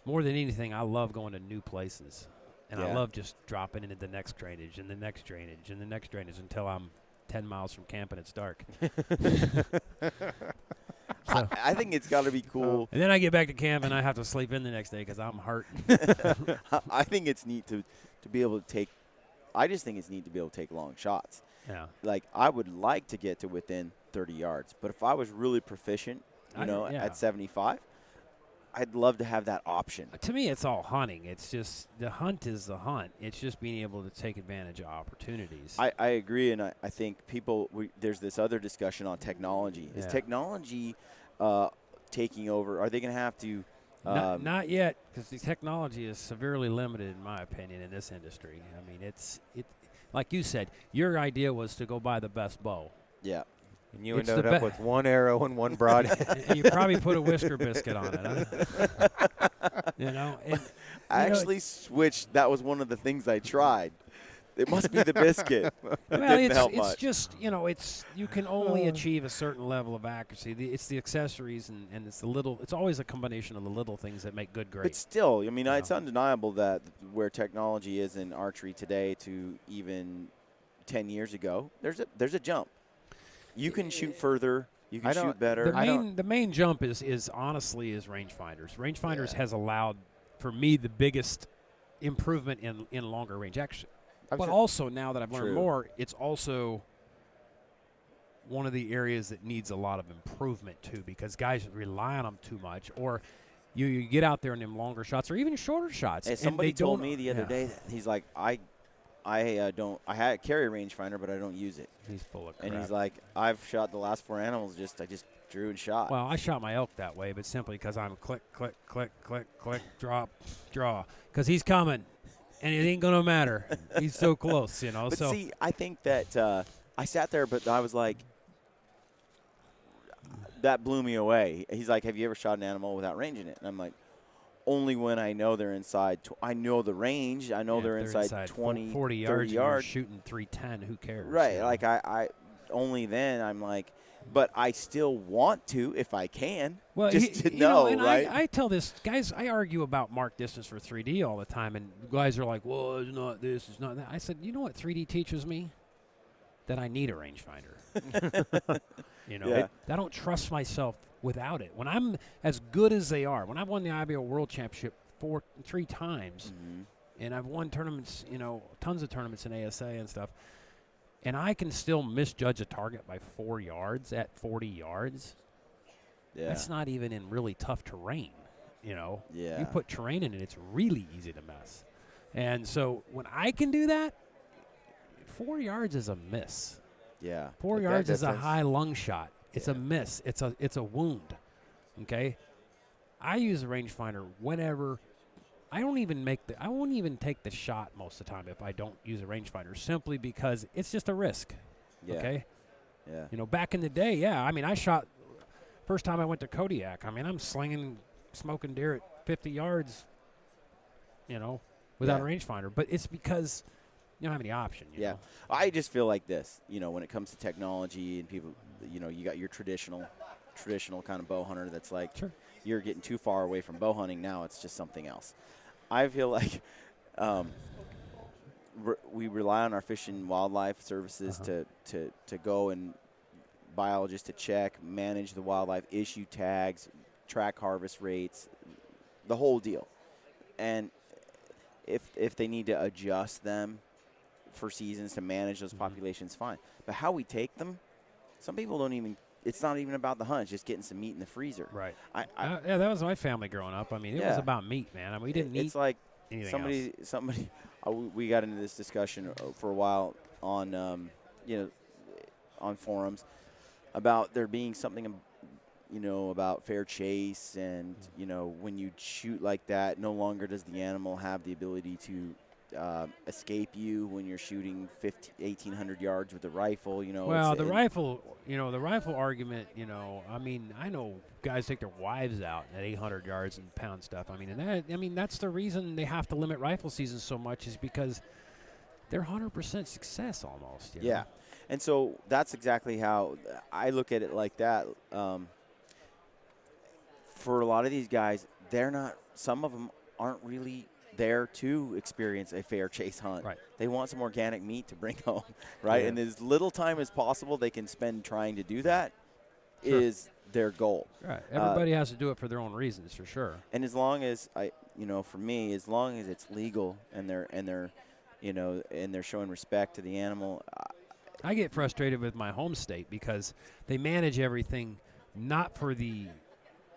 more than anything, I love going to new places. And I love just dropping into the next drainage and the next drainage and the next drainage until I'm 10 miles from camp and it's dark. I think it's got to be cool. And then I get back to camp and I have to sleep in the next day because I'm hurt. I think it's neat to be able to take – I just think it's neat to be able to take long shots. Yeah. Like, I would like to get to within 30 yards. But if I was really proficient, at 75, I'd love to have that option. To me, it's all hunting. It's just the hunt is the hunt. It's just being able to take advantage of opportunities. I agree, and I think there's this other discussion on technology. Is technology taking over? Are they going to have to? Not yet, because the technology is severely limited, in my opinion, in this industry. I mean, it like you said, your idea was to go buy the best bow. Yeah. And you ended up with 1 arrow and 1 broadhead. And you probably put a whisker biscuit on it, huh? I actually switched. That was one of the things I tried. It must be the biscuit. Didn't help much. It's just, you can only achieve a certain level of accuracy. It's the accessories and it's the little. It's always a combination of the little things that make good great. But still, I mean, it's undeniable that where technology is in archery today to even 10 years ago, there's a jump. You can shoot further. You can shoot better. The main jump is honestly rangefinders. Rangefinders has allowed, for me, the biggest improvement in longer range action. But also, now that I've learned more, it's also one of the areas that needs a lot of improvement, too, because guys rely on them too much. Or you get out there in them longer shots or even shorter shots. Hey, somebody told me the other day that he's like, I carry a rangefinder, but I don't use it. He's full of crap. And he's like, I've shot the last 4 animals, I just drew and shot. Well, I shot my elk that way, but simply because I'm click, click, click, click, click, drop, draw. Because he's coming, and it ain't going to matter. He's so close, But see, I think that I sat there, but I was like, that blew me away. He's like, have you ever shot an animal without ranging it? And I'm like, only when I know they're inside. I know the range. I know they're inside 20, 40 yards. 30 yards. Shooting 310. Who cares? Right. Like I only then I'm like, but I still want to if I can. Well, just to know, right? I tell this guys. I argue about mark distance for 3D all the time, and guys are like, "Well, it's not this, it's not that." I said, "You know what 3D teaches me? That I need a rangefinder. I don't trust myself without it. When I'm as good as they are, when I've won the IBO World Championship 3 times, and I've won tournaments, tons of tournaments in ASA and stuff, and I can still misjudge a target by 4 yards at 40 yards. Yeah. That's not even in really tough terrain. Yeah. You put terrain in it, it's really easy to miss. And so when I can do that, 4 yards is a miss. Yeah. 4 yards is a high lung shot. It's a miss. It's a wound. Okay? I use a rangefinder whenever I won't even take the shot most of the time if I don't use a rangefinder, simply because it's just a risk. Yeah. Okay? Yeah. Back in the day, I shot first time I went to Kodiak. I'm slinging, smoking deer at 50 yards, without a rangefinder. But it's because you don't have any option. You know? I just feel like this, when it comes to technology and people, you got your traditional kind of bow hunter that's like, you're getting too far away from bow hunting now. It's just something else. I feel like we rely on our Fish and Wildlife Services to go and biologists to check, manage the wildlife, issue tags, track harvest rates, the whole deal. And if they need to adjust them for seasons to manage those populations, fine. But how we take them, some people don't even. It's not even about the hunt; it's just getting some meat in the freezer. Right. Yeah, that was my family growing up. I mean, it was about meat, man. I mean, we didn't eat. It's like anything somebody. We got into this discussion for a while on on forums about there being something, about fair chase, and when you shoot like that, no longer does the animal have the ability to escape you when you're shooting 1,800 yards with a rifle. Well, the rifle argument. I mean, I know guys take their wives out at 800 yards and pound stuff. I mean, that's the reason they have to limit rifle seasons so much, is because they're 100% success almost. Yeah. And so that's exactly how I look at it like that. For a lot of these guys, some of them aren't really there to experience a fair chase hunt. Right. They want some organic meat to bring home, right? Yeah. And as little time as possible they can spend trying to do that is their goal. Right. Everybody has to do it for their own reasons, for sure. And as long as for me, as long as it's legal and they're showing respect to the animal. I get frustrated with my home state because they manage everything not for the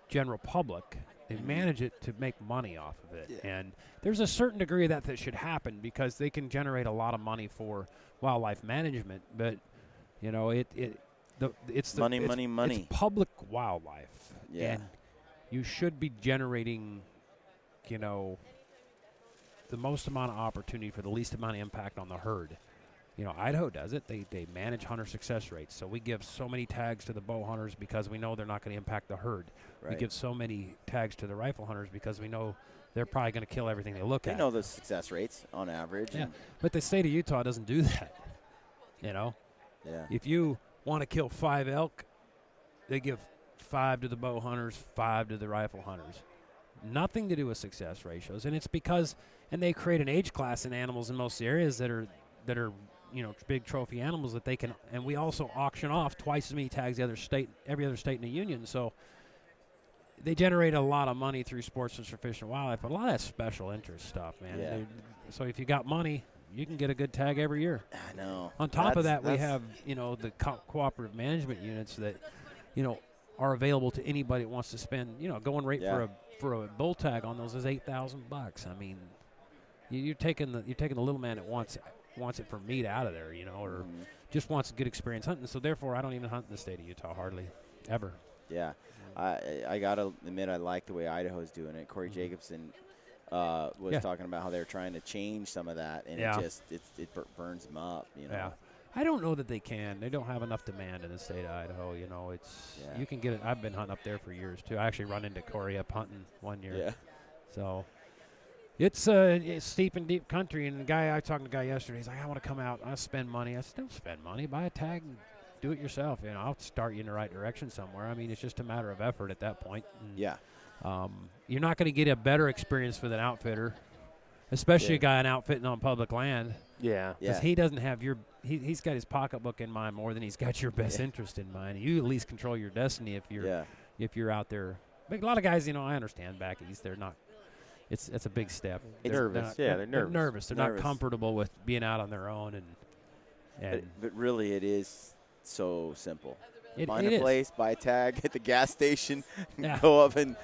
general public. They manage it to make money off of it. Yeah. And there's a certain degree of that should happen because they can generate a lot of money for wildlife management. But, it's money. It's public wildlife. Yeah. And you should be generating, the most amount of opportunity for the least amount of impact on the herd. Idaho does it. They manage hunter success rates. So we give so many tags to the bow hunters because we know they're not going to impact the herd. Right. We give so many tags to the rifle hunters because we know they're probably going to kill everything they look at. They know the success rates on average. Yeah, but the state of Utah doesn't do that. Yeah. If you want to kill 5 elk, they give 5 to the bow hunters, 5 to the rifle hunters. Nothing to do with success ratios, and it's because they create an age class in animals in most areas that are big trophy animals that they can, and we also auction off twice as many tags every other state in the union. So they generate a lot of money through sports and for fish and wildlife, but a lot of that special interest stuff, man. Yeah. So if you got money, you can get a good tag every year. I know. On top of that, we have, the cooperative management units that, are available to anybody that wants to spend, going rate for a bull tag on those is $8,000. I mean, you're taking the little man that wants it for meat out of there, or just wants a good experience hunting. So therefore, I don't even hunt in the state of Utah hardly, ever. Yeah, I gotta admit I like the way Idaho's doing it. Corey Jacobson was talking about how they're trying to change some of that, and it burns them up. Yeah, I don't know that they can. They don't have enough demand in the state of Idaho. You can get it. I've been hunting up there for years too. I actually run into Corey up hunting one year. Yeah. So. It's steep and deep country, and I talked to a guy yesterday. He's like, I want to come out. I'll spend money. I said, don't spend money. Buy a tag and do it yourself. I'll start you in the right direction somewhere. I mean, it's just a matter of effort at that point. And, you're not going to get a better experience with an outfitter, especially a guy outfitting on public land. Yeah. Because he doesn't have he's got his pocketbook in mind more than he's got your best interest in mind. You at least control your destiny if you're out there. But a lot of guys, I understand back east, they're not. It's a big step. They're nervous. They're nervous. They're not comfortable with being out on their own. But really, it is so simple. Find a place, buy a tag at the gas station, go up and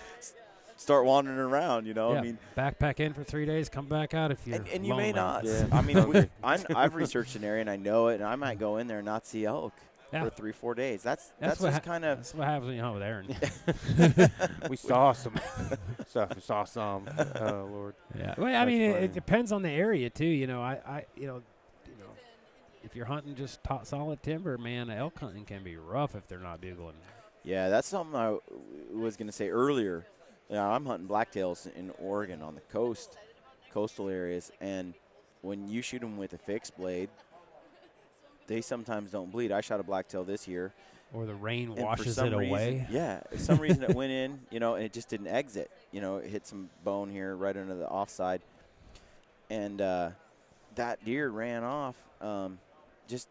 start wandering around. I mean, backpack in for 3 days, come back out if you're and you may not. Yeah. I mean, I've researched an area and I know it, and I might go in there and not see elk for 3-4 days. That's just kind of. That's what happens when you hunt with Aaron. We saw some stuff. We saw some. Oh Lord. Yeah. Well, I mean, it depends on the area too. If you're hunting just solid timber, man, elk hunting can be rough if they're not bugling. Yeah, that's something I was going to say earlier. I'm hunting blacktails in Oregon on the coastal areas, and when you shoot them with a fixed blade, they sometimes don't bleed. I shot a blacktail this year. Or the rain washes it away. Yeah, for some reason it went in, and it just didn't exit. It hit some bone here right under the offside. And that deer ran off. Just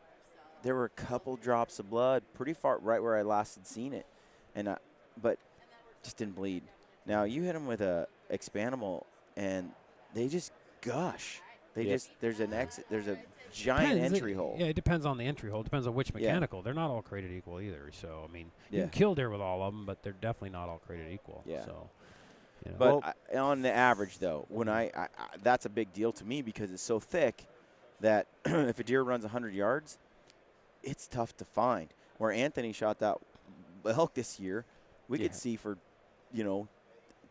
there were a couple drops of blood pretty far right where I last had seen it, but just didn't bleed. Now you hit them with a expandable and they just gush. There's an exit. There's a giant entry hole. Yeah, it depends on the entry hole. It depends on which mechanical. Yeah. They're not all created equal either. So I mean, you can kill deer with all of them, but they're definitely not all created equal. Yeah. So, but on the average, though, when I that's a big deal to me because it's so thick that if a deer runs 100 yards, it's tough to find. Where Anthony shot that elk this year, we could see for,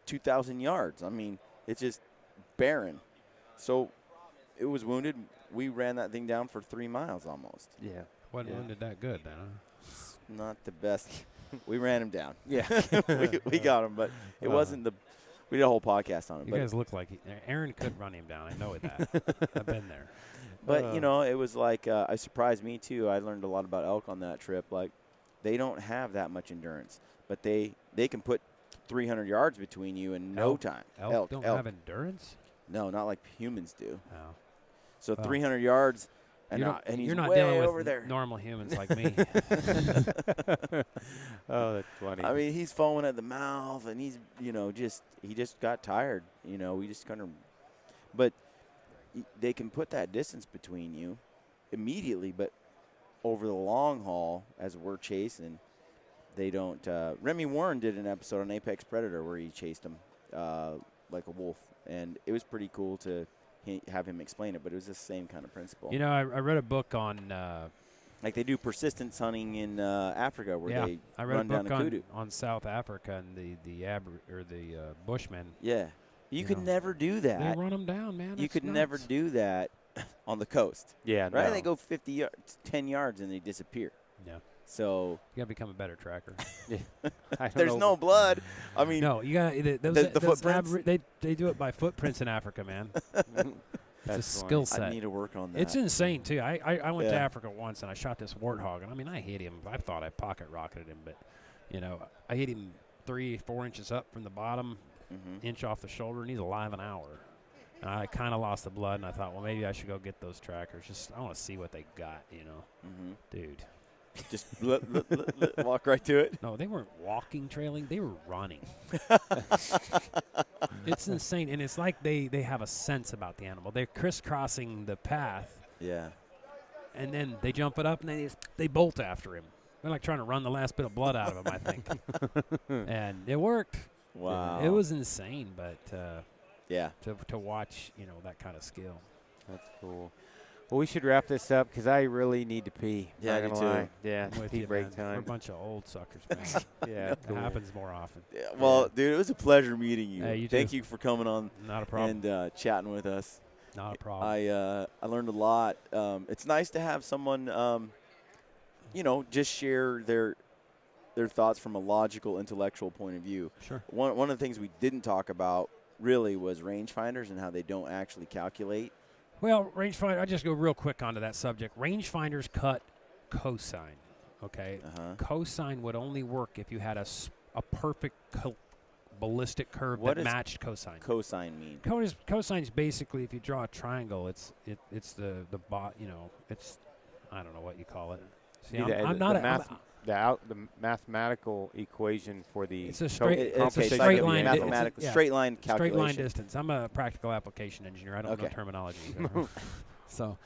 2,000 yards. I mean, it's just barren. So it was wounded. We ran that thing down for 3 miles almost. Yeah. Wasn't wounded that good then, huh? Not the best. We ran him down. Yeah. we got him, but it wasn't the – we did a whole podcast on it. You guys look like Aaron could run him down. I know that. I've been there. But, it was like it surprised me, too. I learned a lot about elk on that trip. Like, they don't have that much endurance, but they can put 300 yards between you in no time. Elk don't have endurance? No, not like humans do. Oh. So 300 yards, and he's you're not way dealing with over there. Normal humans like me. Oh, that's funny. I mean, he's foaming at the mouth, and he's, he just got tired. We just kind of – but they can put that distance between you immediately, but over the long haul, as we're chasing, they don't Remy Warren did an episode on Apex Predator where he chased him like a wolf, and it was pretty cool to have him explain it, but it was the same kind of principle. I read a book on like they do persistence hunting in Africa where they run down a kudu. On South Africa and the Bushmen. Yeah. You could never do that. They run them down, man. You could never do that on the coast. Yeah, right? No. They go 10 yards and they disappear. Yeah. So you got to become a better tracker. There's no blood. I mean, no, you got the footprints. They do it by footprints in Africa, man. It's a skill set. I need to work on that. It's insane too. I went to Africa once and I shot this warthog, and I mean I hit him. I thought I pocket rocketed him, but I hit him 3-4 inches up from the bottom, inch off the shoulder, and he's alive an hour. And I kind of lost the blood, and I thought, well, maybe I should go get those trackers. I want to see what they got, dude. Just walk right to it? No, they weren't walking, trailing. They were running. It's insane. And it's like they have a sense about the animal. They're crisscrossing the path. Yeah. And then they jump it up, and they bolt after him. They're like trying to run the last bit of blood out of him, I think. And it worked. Wow. It was insane, but to watch, that kind of skill. That's cool. Well, we should wrap this up because I really need to pee. Yeah, I do too. Yeah, pee break time. We're a bunch of old suckers, man. Yeah, it happens more often. Yeah, well, dude, it was a pleasure meeting you. Hey, Thank you for coming on. Not a problem. And chatting with us. Not a problem. I learned a lot. It's nice to have someone, just share their thoughts from a logical, intellectual point of view. Sure. One of the things we didn't talk about really was rangefinders and how they don't actually calculate. Well, rangefinder, I'll just go real quick onto that subject. Rangefinders cut cosine, okay? Cosine would only work if you had a perfect ballistic curve that matched cosine. Cosine mean? Cosine is basically, if you draw a triangle, it's the it's, I don't know what you call it. See, the mathematical equation for the it's a straight line straight line calculation. Straight line distance. I'm a practical application engineer. I don't know terminology. So,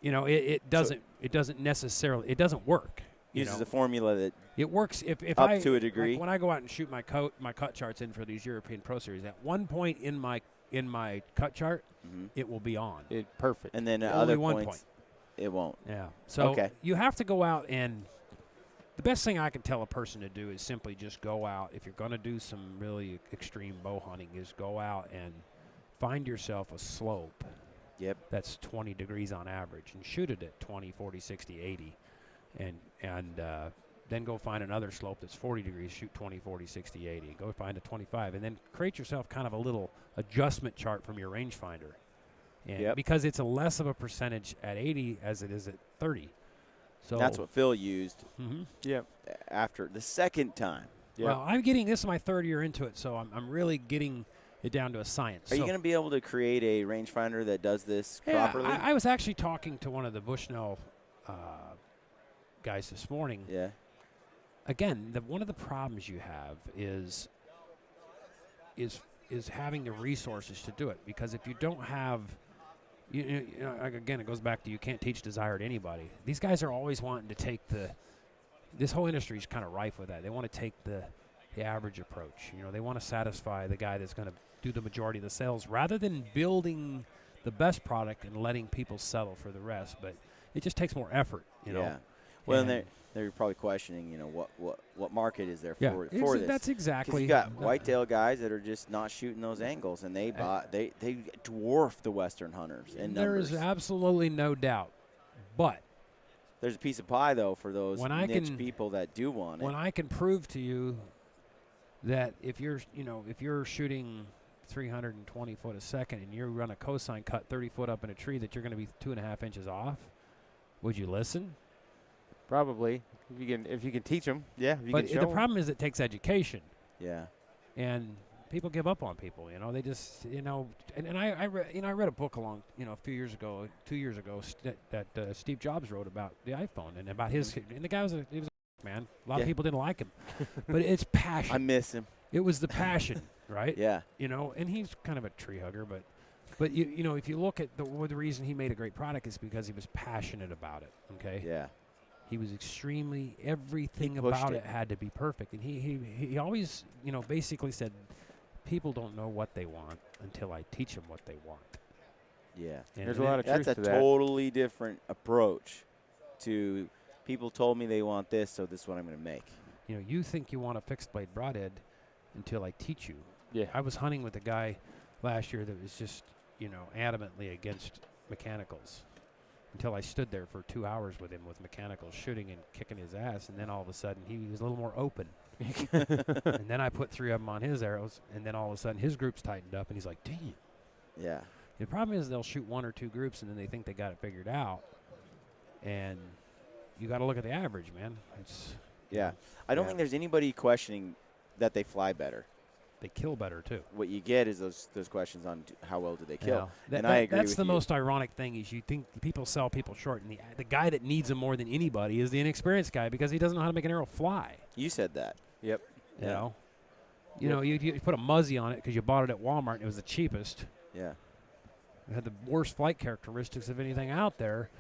it doesn't necessarily work. Uses a formula that it works if up to a degree. Like when I go out and shoot my cut charts in for these European Pro Series, at one point in my cut chart, it will be on. Perfect. And then at only other one points, point. It won't. Yeah. So you have to go out, and the best thing I can tell a person to do is simply just go out. If you're going to do some really extreme bow hunting, is go out and find yourself a slope. Yep. That's 20 degrees on average, and shoot it at 20, 40, 60, 80, and then go find another slope that's 40 degrees. Shoot 20, 40, 60, 80. Go find a 25, and then create yourself kind of a little adjustment chart from your rangefinder. And because it's a less of a percentage at 80 as it is at 30. So that's what Phil used. Yep. After the second time. Well, I'm getting this is my third year into it, so I'm really getting it down to a science. Are you going to be able to create a rangefinder that does this properly? I was actually talking to one of the Bushnell guys this morning. Yeah. Again, one of the problems you have is having the resources to do it, because if you don't have, again, it goes back to you can't teach desire to anybody. These guys are always wanting to take this whole industry is kind of rife with that. They want to take the average approach. They want to satisfy the guy that's going to do the majority of the sales rather than building the best product and letting people settle for the rest. But it just takes more effort, Yeah. Well, and they're probably questioning, what market is there for this? That's exactly. You got whitetail guys that are just not shooting those angles, and they dwarf the Western hunters in numbers. There is absolutely no doubt, but there's a piece of pie though for those niche people that do want it. When I can prove to you that if you're shooting 320 foot a second and you run a cosine cut 30 foot up in a tree that you're going to be 2.5 inches off, would you listen? Probably, if you can teach them. Yeah, but the problem is it takes education. Yeah, and people give up on people. They just and I read a book a few years ago, 2 years ago, that Steve Jobs wrote about the iPhone and about his. And the guy was a man. A lot of people didn't like him, but it's passion. I miss him. It was the passion, right? Yeah. And he's kind of a tree hugger, but if you look at the reason he made a great product is because he was passionate about it. Okay. Yeah. He was extremely, everything about it had to be perfect. And he always, basically said, people don't know what they want until I teach them what they want. Yeah. And there's a lot of truth to that. That's a totally different approach to people told me they want this, so this is what I'm going to make. You think you want a fixed blade broadhead until I teach you. Yeah. I was hunting with a guy last year that was just, adamantly against mechanicals. Until I stood there for 2 hours with him with mechanicals, shooting and kicking his ass, and then all of a sudden he was a little more open. And then I put 3 of them on his arrows, and then all of a sudden his group's tightened up, and he's like, damn. Yeah. The problem is they'll shoot 1 or 2 groups, and then they think they got it figured out. And you got to look at the average, man. Yeah. I don't think there's anybody questioning that they fly better. They kill better, too. What you get is those questions on how well do they kill. Yeah. I agree that's with the you. most ironic thing is you think people sell people short, and the guy that needs them more than anybody is the inexperienced guy because he doesn't know how to make an arrow fly. You said that. Yep. You put a muzzy on it because you bought it at Walmart and it was the cheapest. Yeah. It had the worst flight characteristics of anything out there.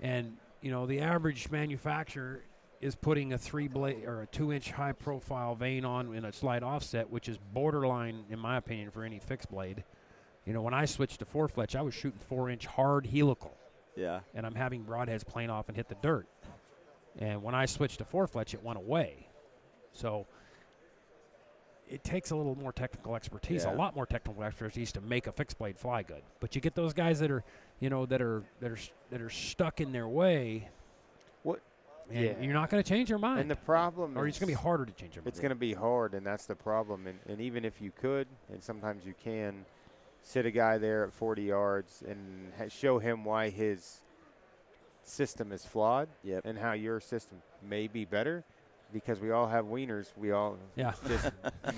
And, the average manufacturer is putting a 3-blade or a 2-inch high-profile vane on in a slight offset, which is borderline, in my opinion, for any fixed blade. When I switched to 4-fletch, I was shooting 4-inch hard helical. Yeah. And I'm having broadheads plane off and hit the dirt. And when I switched to 4-fletch, it went away. So it takes a little more technical expertise, a lot more technical expertise to make a fixed blade fly good. But you get those guys that are, that are stuck in their way. And you're not going to change your mind. And the problem or it's going to be harder to change your mind. It's going to be hard, and that's the problem. And even if you could, and sometimes you can, sit a guy there at 40 yards and show him why his system is flawed and how your system may be better, because we all have wieners. We all just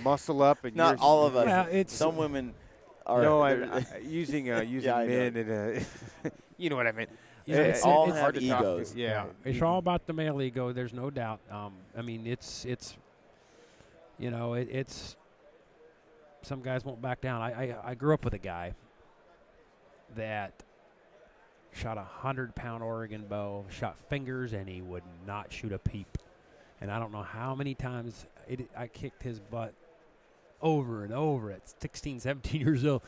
muscle up. And not all of us. Yeah, some women are. No, I'm using men and you know what I mean. It's all have egos. Yeah, it's all about the male ego. There's no doubt. I mean, it's some guys won't back down. I grew up with a guy that shot a 100-pound Oregon bow, shot fingers, and he would not shoot a peep. And I don't know how many times I kicked his butt over and over at 16, 17 years old.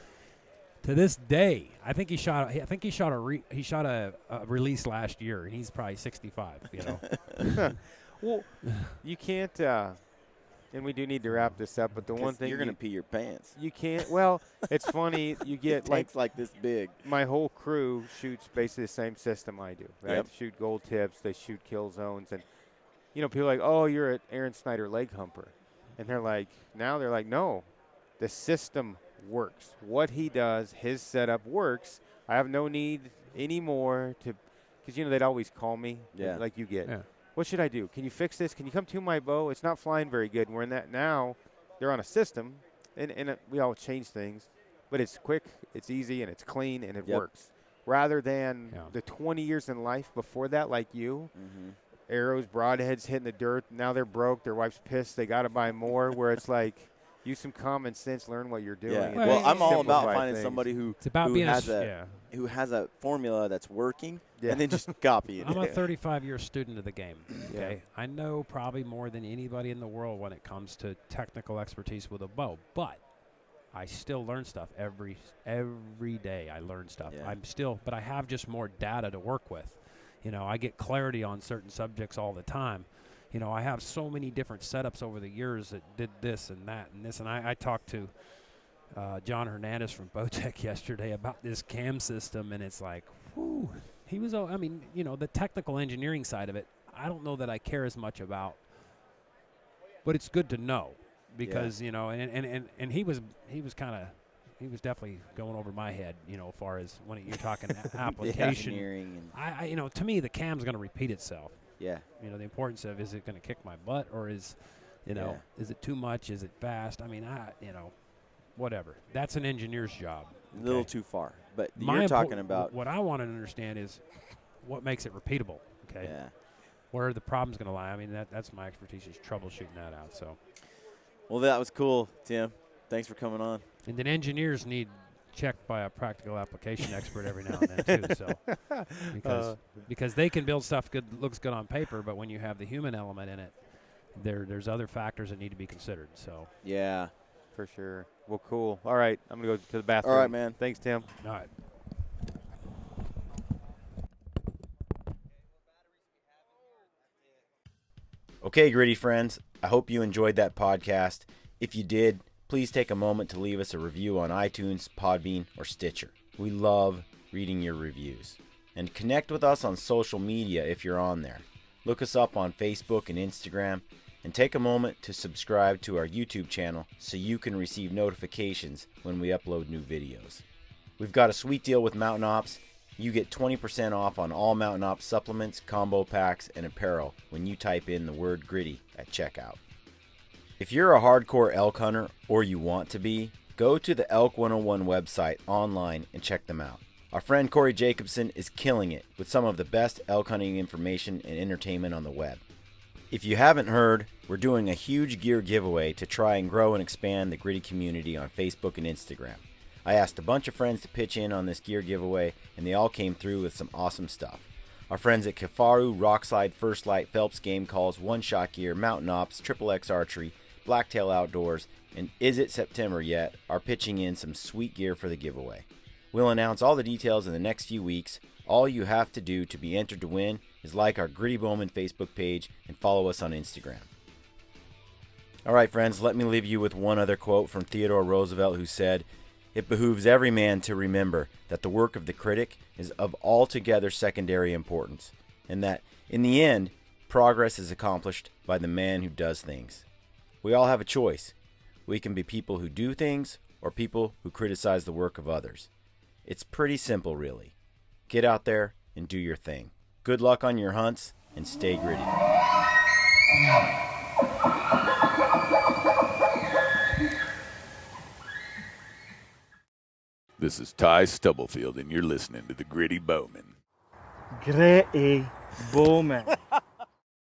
To this day, I think he shot a release last year, and he's probably 65. Well, you can't. And we do need to wrap this up. But the one thing you're gonna pee your pants. You can't. Well, it's funny. You get like this big. My whole crew shoots basically the same system I do. Right? Yep. Shoot gold tips. They shoot kill zones, and people are like, "Oh, you're an Aron Snyder leg humper," and they're like, "No, the system works. What he does, his setup works. I have no need anymore to, because they'd always call me, like you get. Yeah. What should I do? Can you fix this? Can you come to my bow? It's not flying very good. And we're in that now. They're on a system. and we all change things, but it's quick, it's easy, and it's clean, and it Yep. works. Rather than the 20 years in life before that, like you, arrows, broadheads hitting the dirt. Now they're broke. Their wife's pissed. They got to buy more. Where it's like, use some common sense, learn what you're doing. Yeah. and Well, I'm all about simplify finding things. somebody who has a formula that's working, and then just copy it. I'm a 35-year student of the game. Okay, I know probably more than anybody in the world when it comes to technical expertise with a bow, but I still learn stuff every day. I learn stuff. But I have just more data to work with. You know, I get clarity on certain subjects all the time. You know, I have so many different setups over the years that did this and that and this. And I talked to John Hernandez from Bowtech yesterday about this cam system, and it's like, whew. He was, I mean, you know, the technical engineering side of it, I don't know that I care as much about, but it's good to know. Because you know, and he was definitely going over my head, you know, as far as when you're talking application. Engineering I you know, to me the cam's going to repeat itself. Yeah. You know, the importance of, is it going to kick my butt, or is, you know, is it too much? Is it fast? I mean, you know, whatever. That's an engineer's job. A little too far, but My you're talking about what I want to understand is what makes it repeatable. Okay. Yeah. Where are the problems going to lie? I mean, that's my expertise, is troubleshooting that out. So. Well, that was cool, Tim. Thanks for coming on. And then engineers need checked by a practical application expert every now and then too. So because they can build stuff looks good on paper, but when you have the human element in it, there's other factors that need to be considered. So yeah, for sure. Well, cool. All right, I'm gonna go to the bathroom. All right, man. Thanks, Tim. All right. Okay, Gritty friends, I hope you enjoyed that podcast. If you did, please take a moment to leave us a review on iTunes, Podbean, or Stitcher. We love reading your reviews. And connect with us on social media if you're on there. Look us up on Facebook and Instagram, and take a moment to subscribe to our YouTube channel so you can receive notifications when we upload new videos. We've got a sweet deal with Mountain Ops. You get 20% off on all Mountain Ops supplements, combo packs, and apparel when you type in the word gritty at checkout. If you're a hardcore elk hunter, or you want to be, go to the Elk 101 website online and check them out. Our friend Corey Jacobson is killing it with some of the best elk hunting information and entertainment on the web. If you haven't heard, we're doing a huge gear giveaway to try and grow and expand the gritty community on Facebook and Instagram. I asked a bunch of friends to pitch in on this gear giveaway, and they all came through with some awesome stuff. Our friends at Kifaru, Rockslide, First Light, Phelps Game Calls, One Shot Gear, Mountain Ops, XXX Archery, Blacktail Outdoors, and Is It September Yet are pitching in some sweet gear for the giveaway. We'll announce all the details in the next few weeks. All you have to do to be entered to win is like our Gritty Bowman Facebook page and follow us on Instagram. Alright friends, let me leave you with one other quote from Theodore Roosevelt, who said, "It behooves every man to remember that the work of the critic is of altogether secondary importance, and that, in the end, progress is accomplished by the man who does things." We all have a choice. We can be people who do things, or people who criticize the work of others. It's pretty simple, really. Get out there and do your thing. Good luck on your hunts, and stay gritty. This is Ty Stubblefield, and you're listening to the Gritty Bowman. Gritty Bowman.